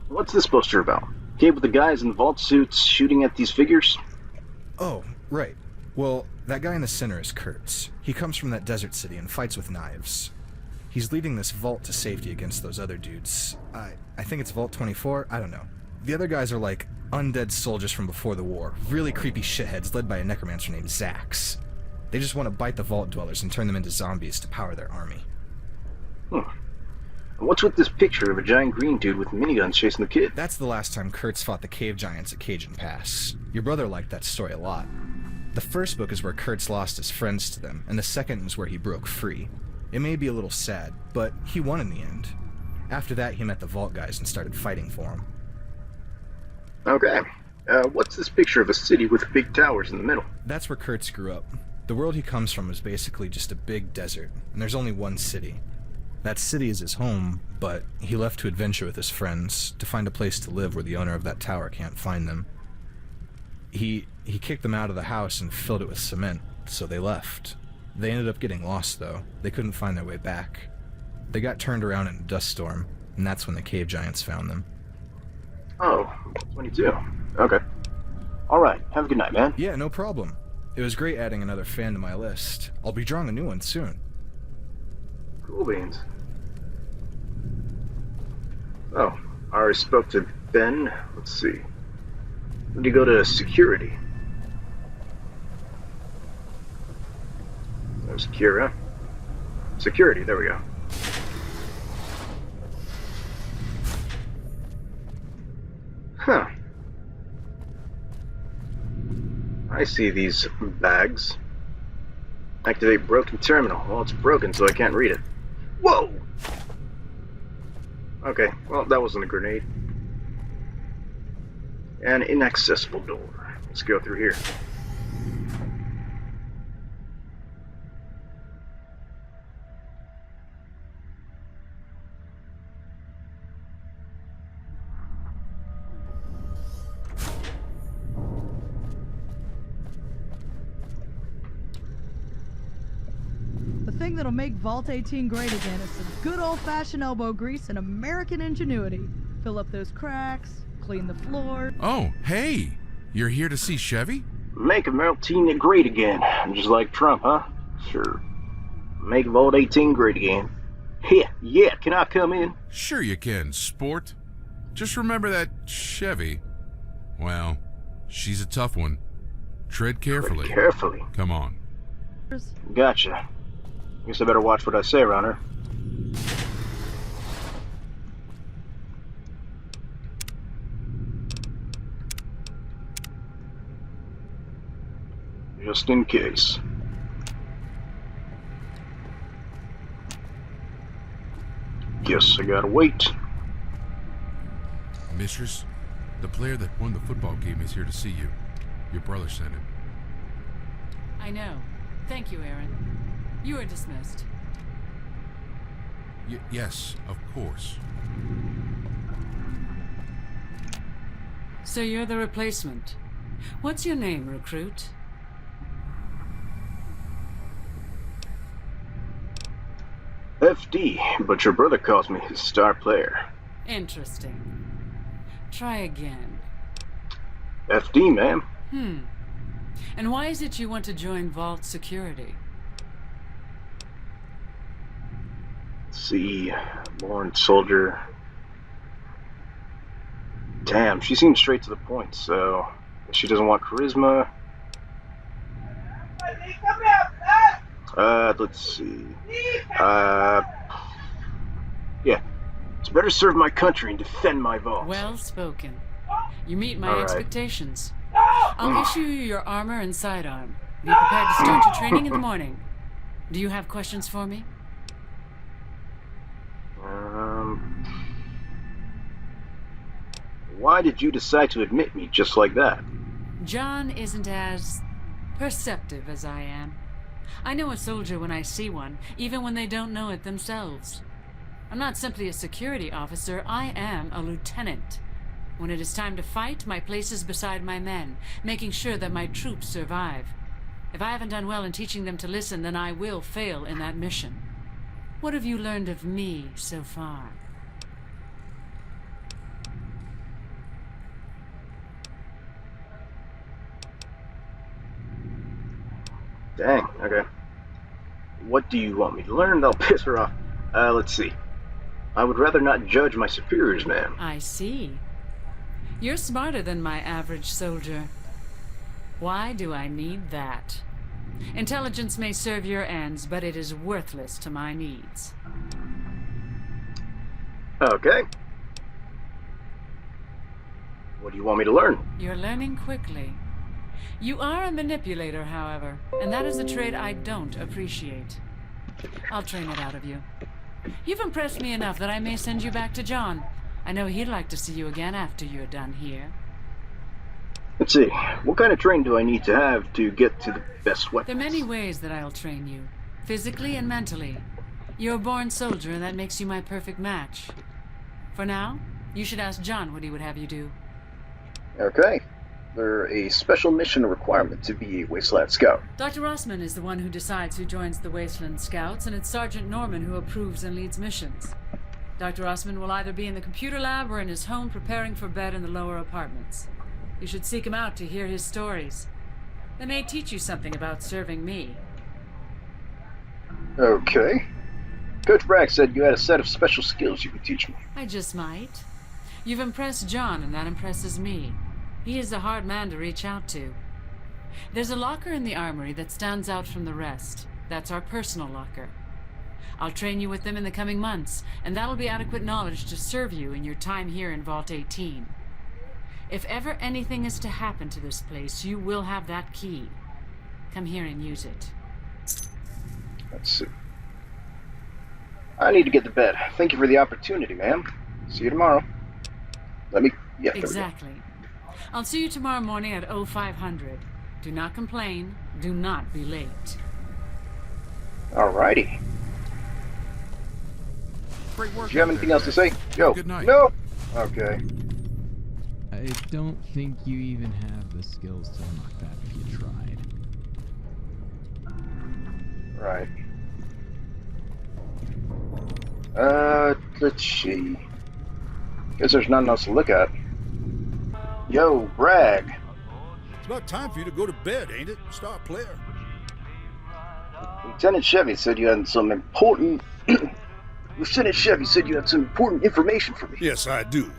What's this poster about? Cave with the guys in the vault suits shooting at these figures? Oh, right. Well, that guy in the center is Kurtz. He comes from that desert city and fights with knives. He's leading this vault to safety against those other dudes. I think it's Vault 24, I don't know. The other guys are like undead soldiers from before the war, really creepy shitheads led by a necromancer named Zax. They just want to bite the vault dwellers and turn them into zombies to power their army. And what's with this picture of a giant green dude with miniguns chasing the kid? That's the last time Kurtz fought the cave giants at Cajun Pass. Your brother liked that story a lot. The first book is where Kurtz lost his friends to them, and the second is where he broke free. It may be a little sad, but he won in the end. After that, he met the Vault guys and started fighting for him. Okay. What's this picture of a city with big towers in the middle? That's where Kurtz grew up. The world he comes from is basically just a big desert, and there's only one city. That city is his home, but he left to adventure with his friends, to find a place to live where the owner of that tower can't find them. He kicked them out of the house and filled it with cement, so they left. They ended up getting lost, though. They couldn't find their way back. They got turned around in a dust storm, and that's when the cave giants found them. Oh, 22. Okay. Alright, have a good night, man. Yeah, no problem. It was great adding another fan to my list. I'll be drawing a new one soon. Cool beans. Oh, I already spoke to Ben. Let's see. When do you go to security? There's Kira. Security, there we go. Huh. I see these bags. Activate broken terminal. Well, it's broken, so I can't read it. Whoa! Okay, well, that wasn't a grenade. An inaccessible door. Let's go through here. The thing that'll make Vault 18 great again is some good old-fashioned elbow grease and American ingenuity. Fill up those cracks, clean the floor. Oh, hey! You're here to see Chevy? Make America great again. Just like Trump, huh? Sure. Make Vault 18 great again. Yeah, can I come in? Sure you can, sport. Just remember that Chevy. Well, she's a tough one. Tread carefully. Tread carefully. Come on. Gotcha. Guess I better watch what I say around her. Just in case. Guess I gotta wait. Mistress, the player that won the football game is here to see you. Your brother sent him. I know. Thank you, Aaron. You are dismissed. Yes, of course. So you're the replacement. What's your name, recruit? FD, but your brother calls me his star player. Interesting. Try again. FD, ma'am. And why is it you want to join Vault Security? See, born soldier. Damn, she seems straight to the point, so she doesn't want charisma. Let's see. Yeah. It's better serve my country and defend my vault. Well spoken. You meet my All right. expectations. I'll issue you your armor and sidearm. Be prepared to start your training in the morning. Do you have questions for me? Why did you decide to admit me just like that? John isn't as perceptive as I am. I know a soldier when I see one, even when they don't know it themselves. I'm not simply a security officer, I am a lieutenant. When it is time to fight, my place is beside my men, making sure that my troops survive. If I haven't done well in teaching them to listen, then I will fail in that mission. What have you learned of me so far? Dang, okay. What do you want me to learn? That'll piss her off. Let's see. I would rather not judge my superiors, ma'am. I see. You're smarter than my average soldier. Why do I need that? Intelligence may serve your ends, but it is worthless to my needs. Okay. What do you want me to learn? You're learning quickly. You are a manipulator, however, and that is a trait I don't appreciate. I'll train it out of you. You've impressed me enough that I may send you back to John. I know he'd like to see you again after you're done here. Let's see. What kind of training do I need to have to get to the best weapons? There are many ways that I'll train you, physically and mentally. You're a born soldier, and that makes you my perfect match. For now, you should ask John what he would have you do. Okay. There's a special mission requirement to be a Wasteland Scout. Dr. Rossman is the one who decides who joins the Wasteland Scouts, and it's Sergeant Norman who approves and leads missions. Dr. Rossman will either be in the computer lab or in his home preparing for bed in the lower apartments. You should seek him out to hear his stories. They may teach you something about serving me. Okay. Coach Bragg said you had a set of special skills you could teach me. I just might. You've impressed John, and that impresses me. He is a hard man to reach out to. There's a locker in the armory that stands out from the rest. That's our personal locker. I'll train you with them in the coming months, and that'll be adequate knowledge to serve you in your time here in Vault 18. If ever anything is to happen to this place, you will have that key. Come here and use it. Let's see. I need to get to bed. Thank you for the opportunity, ma'am. See you tomorrow. There we go. Exactly. I'll see you tomorrow morning at 0500. Do not complain. Do not be late. Alrighty. Great work. Do you have anything else to say? Yo. Good night. No. Okay. I don't think you even have the skills to unlock that if you tried. Right. Let's see. Guess there's nothing else to look at. Yo, Bragg. It's about time for you to go to bed, ain't it, star player? Lieutenant Chevy said you had some important... Lieutenant Chevy said you had some important information for me. Yes, I do.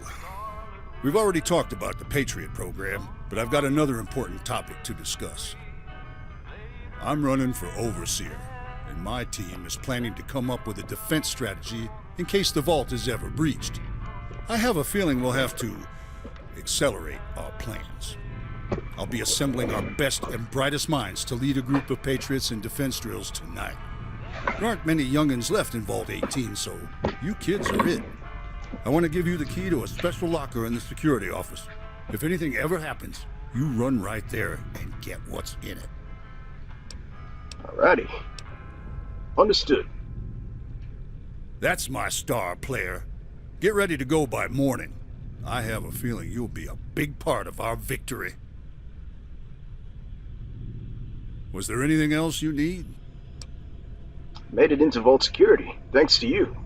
We've already talked about the Patriot program, but I've got another important topic to discuss. I'm running for Overseer, and my team is planning to come up with a defense strategy in case the vault is ever breached. I have a feeling we'll have to accelerate our plans. I'll be assembling our best and brightest minds to lead a group of Patriots in defense drills tonight. There aren't many youngins left in Vault 18, so you kids are it. I want to give you the key to a special locker in the security office. If anything ever happens, you run right there and get what's in it. Alrighty. Understood. That's my star player. Get ready to go by morning. I have a feeling you'll be a big part of our victory. Was there anything else you need? Made it into Vault Security, thanks to you.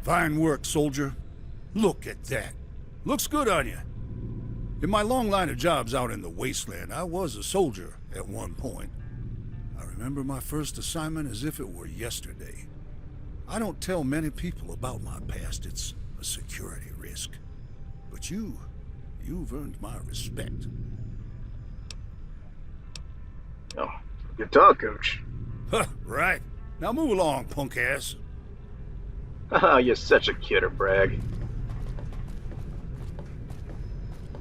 Fine work, soldier. Look at that. Looks good on you. In my long line of jobs out in the wasteland, I was a soldier at one point. I remember my first assignment as if it were yesterday. I don't tell many people about my past. It's a security risk. But you've earned my respect. Oh, good talk, Coach. Huh, right. Now move along, punk ass. Haha, you're such a kidder, Bragg.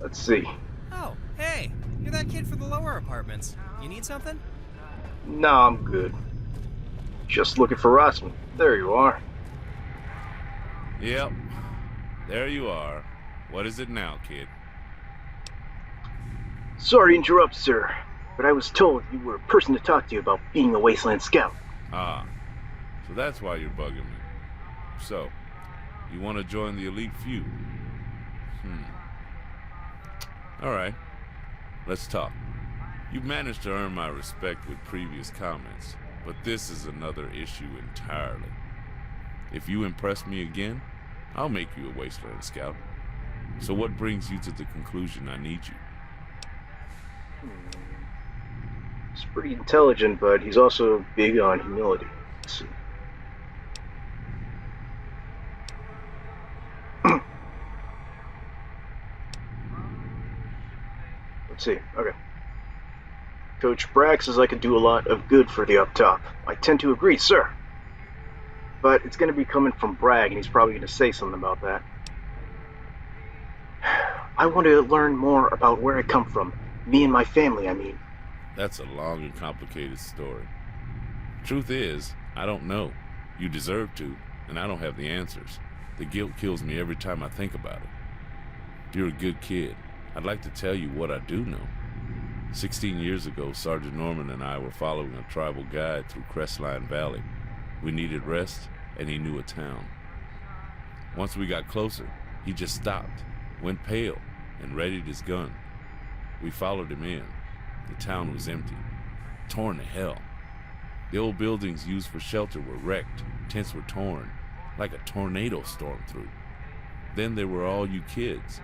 Let's see. Oh, hey, you're that kid from the lower apartments. You need something? No, I'm good. Just looking for Rossman. There you are. Yep. There you are. What is it now, kid? Sorry to interrupt, sir, but I was told you were a person to talk to about being a Wasteland Scout. Ah, so that's why you're bugging me. So, you want to join the elite few? Alright, let's talk. You've managed to earn my respect with previous comments, but this is another issue entirely. If you impress me again, I'll make you a Wasteland Scout. So what brings you to the conclusion I need you? He's pretty intelligent, but he's also big on humility. Let's see. Let's see. Okay. Coach Bragg says I could do a lot of good for the up top. I tend to agree, sir. But it's going to be coming from Bragg, and he's probably going to say something about that. I want to learn more about where I come from. Me and my family, I mean. That's a long and complicated story. Truth is, I don't know. You deserve to, and I don't have the answers. The guilt kills me every time I think about it. You're a good kid. I'd like to tell you what I do know. 16 years ago, Sergeant Norman and I were following a tribal guide through Crestline Valley. We needed rest, and he knew a town. Once we got closer, he just stopped, went pale, and readied his gun. We followed him in. The town was empty, torn to hell. The old buildings used for shelter were wrecked, tents were torn, like a tornado stormed through. Then there were all you kids,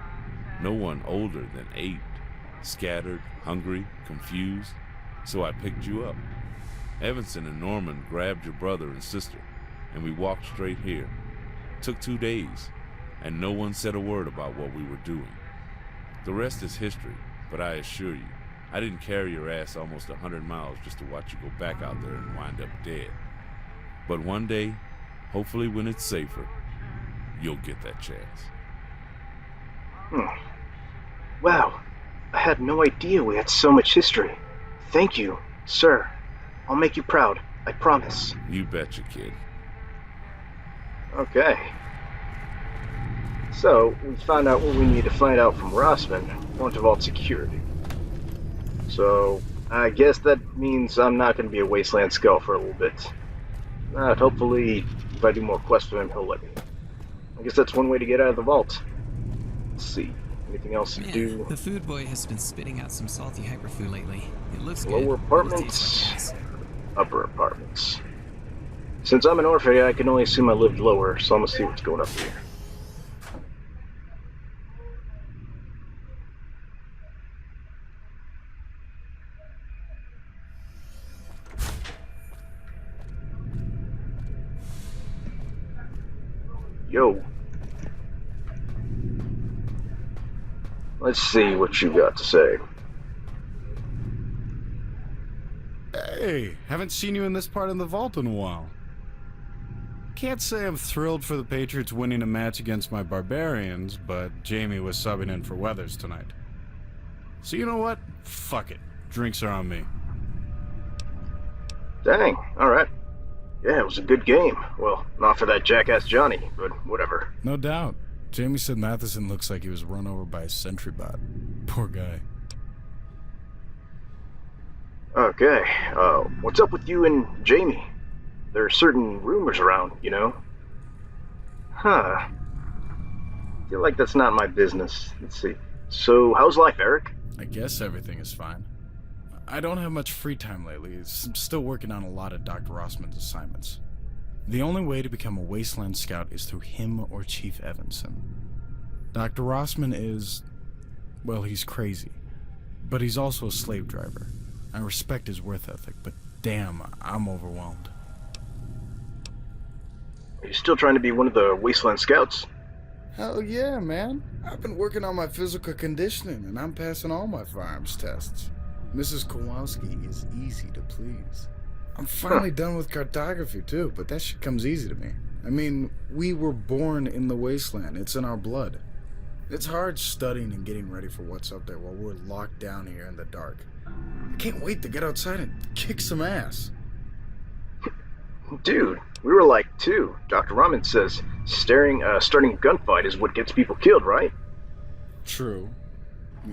no one older than 8, scattered, hungry, confused, so I picked you up. Evanson and Norman grabbed your brother and sister. and we walked straight here. Took 2 days, and no one said a word about what we were doing. The rest is history, but I assure you, I didn't carry your ass almost 100 miles just to watch you go back out there and wind up dead. But one day, hopefully when it's safer, you'll get that chance. Wow, I had no idea we had so much history. Thank you, sir. I'll make you proud, I promise. You betcha, kid. Okay. So, we found out what we need to find out from Rossman, going to Vault Security. So, I guess that means I'm not going to be a Wasteland Scout for a little bit. Hopefully, if I do more quests with him, he'll let me. I guess that's one way to get out of the vault. Let's see. Anything else to do? The food boy has been spitting out some salty hyperfood lately. It looks good. Lower apartments, upper apartments. Since I'm an orphan, I can only assume I lived lower, so I'm gonna see what's going up here. Yo. Let's see what you got to say. Hey, haven't seen you in this part of the vault in a while. Can't say I'm thrilled for the Patriots winning a match against my barbarians, but Jamie was subbing in for Weathers tonight. So you know what? Fuck it. Drinks are on me. Dang, alright. Yeah, it was a good game. Well, not for that jackass Johnny, but whatever. No doubt. Jamie said Matheson looks like he was run over by a sentry bot. Poor guy. Okay, what's up with you and Jamie? There are certain rumors around, you know? Huh. Feel like that's not my business. Let's see. So, how's life, Eric? I guess everything is fine. I don't have much free time lately. I'm still working on a lot of Dr. Rossman's assignments. The only way to become a Wasteland Scout is through him or Chief Evanson. Dr. Rossman is... well, he's crazy. But he's also a slave driver. I respect his work ethic, but damn, I'm overwhelmed. Are you still trying to be one of the Wasteland Scouts? Hell yeah, man. I've been working on my physical conditioning, and I'm passing all my firearms tests. Mrs. Kowalski is easy to please. I'm finally done with cartography, too, but that shit comes easy to me. I mean, we were born in the wasteland. It's in our blood. It's hard studying and getting ready for what's up there while we're locked down here in the dark. I can't wait to get outside and kick some ass. Dude, we were like two. Dr. Raman says starting a gunfight is what gets people killed, right? True.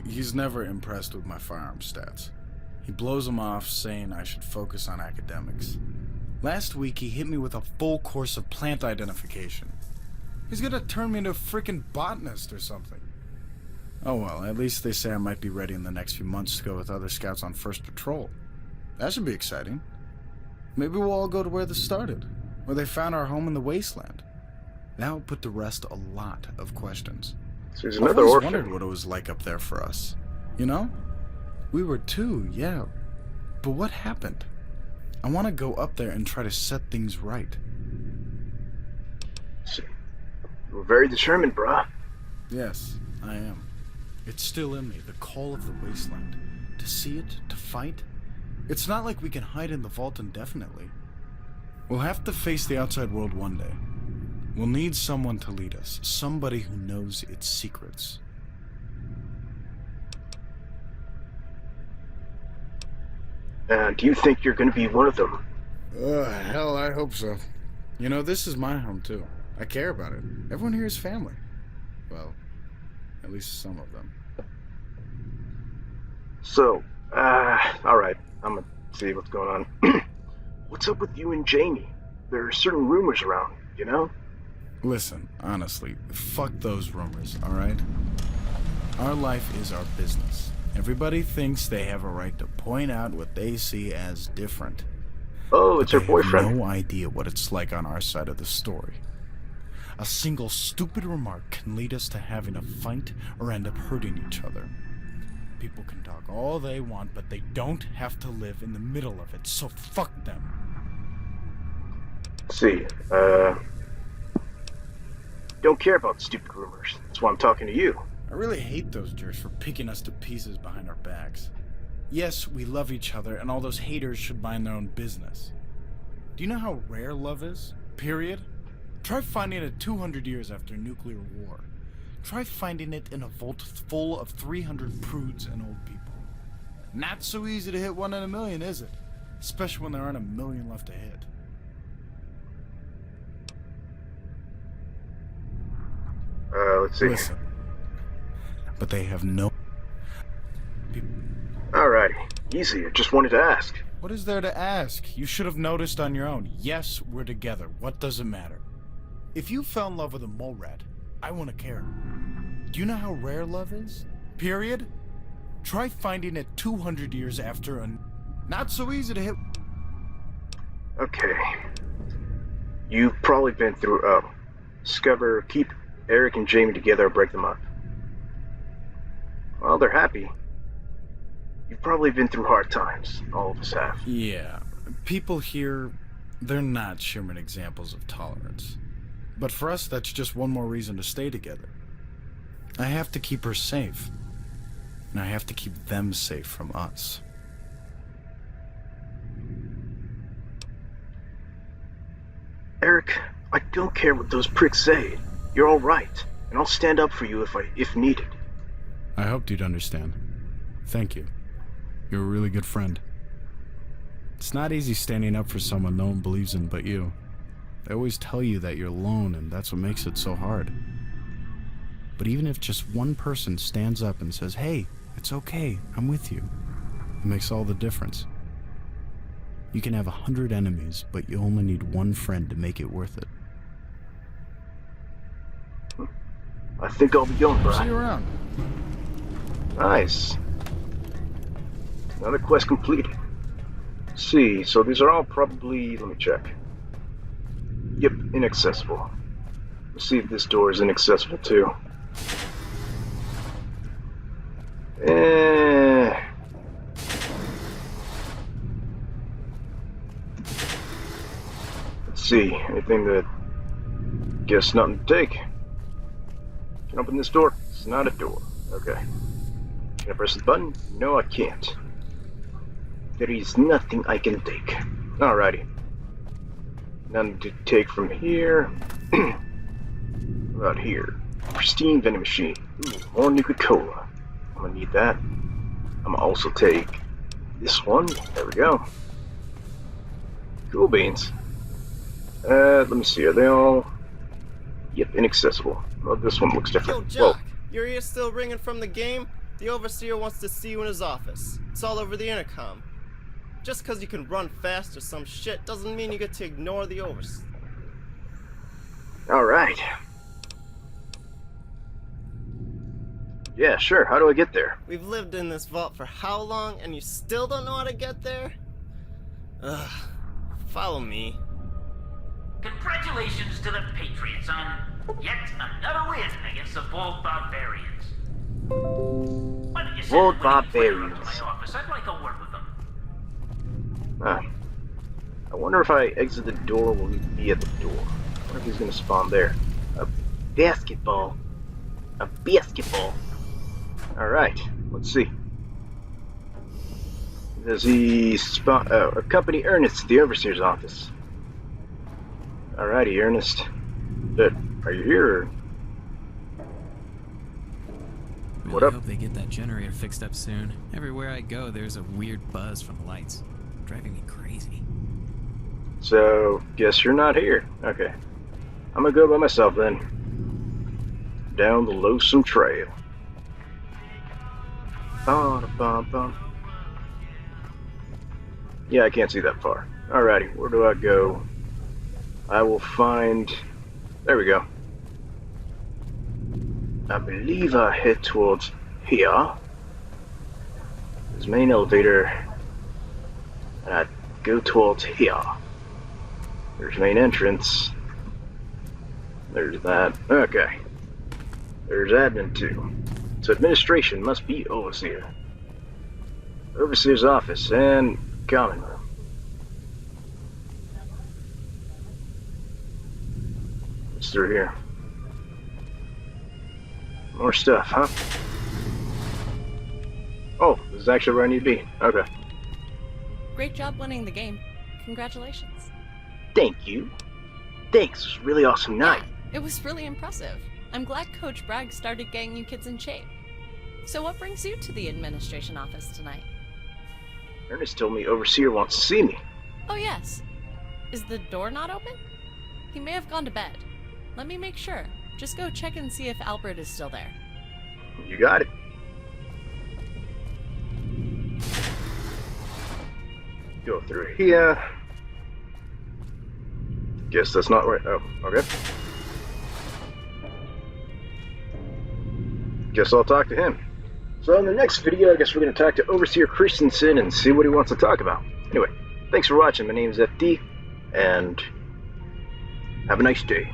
He's never impressed with my firearm stats. He blows them off, saying I should focus on academics. Last week, he hit me with a full course of plant identification. He's gonna turn me into a freaking botanist or something. Oh well, at least they say I might be ready in the next few months to go with other scouts on first patrol. That should be exciting. Maybe we'll all go to where this started, where they found our home in the wasteland. That will put to rest a lot of questions. So he's I've another always orphan. wondered what it was like up there for us. You know? We were two, yeah. But what happened? I want to go up there and try to set things right. You're very determined, brah. Yes, I am. It's still in me, the call of the wasteland. To see it, to fight. It's not like we can hide in the vault indefinitely. We'll have to face the outside world one day. We'll need someone to lead us, somebody who knows its secrets. Do you think you're going to be one of them? Hell, I hope so. You know, this is my home too. I care about it. Everyone here is family. Well, at least some of them. So, alright. I'm gonna see what's going on. What's up with you and Jamie? There are certain rumors around, you know? Listen, honestly, fuck those rumors, alright? Our life is our business. Everybody thinks they have a right to point out what they see as different. Oh, it's her boyfriend. They have no idea what it's like on our side of the story. A single stupid remark can lead us to having a fight or end up hurting each other. People can talk all they want, but they don't have to live in the middle of it, so fuck them. Let's see, don't care about stupid rumors. That's why I'm talking to you. I really hate those jerks for picking us to pieces behind our backs. Yes, we love each other, and all those haters should mind their own business. Do you know how rare love is? Period. Try finding it 200 years after nuclear war. Try finding it in a vault full of 300 prudes and old people. Not so easy to hit 1 in a million, is it? Especially when there aren't a million left to hit. Let's see. Listen. But they have no... Alrighty, easy. I just wanted to ask. What is there to ask? You should have noticed on your own. Yes, we're together. What does it matter? If you fell in love with a mole rat, I wouldn't care. Do you know how rare love is? Period? Try finding it 200 years after a... Not so easy to hit... Okay. You've probably been through, discover, keep Eric and Jamie together or break them up. Well, they're happy. You've probably been through hard times. All of us have. Yeah. People here, they're not Sherman examples of tolerance. But for us, that's just one more reason to stay together. I have to keep her safe. And I have to keep them safe from us. Eric, I don't care what those pricks say. You're all right, and I'll stand up for you if needed. I hoped you'd understand. Thank you. You're a really good friend. It's not easy standing up for someone no one believes in but you. They always tell you that you're alone, and that's what makes it so hard. But even if just one person stands up and says, "Hey, it's okay, I'm with you," it makes all the difference. You can have 100 enemies, but you only need one friend to make it worth it. I think I'll be going, Brian. See you around. Nice. Another quest completed. Let's see, so these are all probably... Let me check. Yep, inaccessible. Let's see if this door is inaccessible too. Let's see, anything that... Guess nothing to take. Can I open this door? It's not a door. Okay. Can I press the button? No, I can't. There is nothing I can take. Alrighty. Nothing to take from here. About here. Pristine vending machine. Ooh, more Nuka-Cola. I'm gonna need that. I'm gonna also take this one. There we go. Cool beans. Let me see. Are they all... Yep, inaccessible. Well, this one looks different. Yo, Jock, your ear's still ringing from the game? The Overseer wants to see you in his office. It's all over the intercom. Just because you can run fast or some shit doesn't mean you get to ignore the Overseer. Alright. Yeah, sure. How do I get there? We've lived in this vault for how long, and you still don't know how to get there? Ugh. Follow me. Congratulations to the Patriots on yet another win against the Vault Barbarians. Why don't you send Vault a winning player Barbarians. up to my office? I'd like a word with them. I wonder if I exit the door, will he be at the door? I wonder if he's gonna spawn there. A basketball. A basketball. Alright, let's see. Does he spawn... accompany Ernest to the Overseer's office. Alrighty, Ernest. But, are you here, or... Really What up? hope they get that generator fixed up soon. Everywhere I go, there's a weird buzz from the lights. Driving me crazy. So, guess you're not here. Okay. I'm gonna go by myself then. Down the lonesome trail. Ba-da-bum-bum. Yeah, I can't see that far. Alrighty, where do I go? I will find... There we go. I believe I head towards here. This main elevator. And I go towards here. There's main entrance. There's that. Okay. There's admin too. So administration must be Overseer. Overseer's office and common room. What's through here? More stuff, huh? Oh, this is actually where I need to be. Okay. Great job winning the game. Congratulations. Thank you. Thanks, it was a really awesome night. It was really impressive. I'm glad Coach Bragg started getting you kids in shape. So what brings you to the administration office tonight? Ernest told me Overseer wants to see me. Oh yes. Is the door not open? He may have gone to bed. Let me make sure. Just go check and see if Albert is still there. You got it. Go through here. Guess that's not right. Oh, okay. Guess I'll talk to him. So in the next video, I guess we're going to talk to Overseer Christensen and see what he wants to talk about. Anyway, thanks for watching. My name is FD, and have a nice day.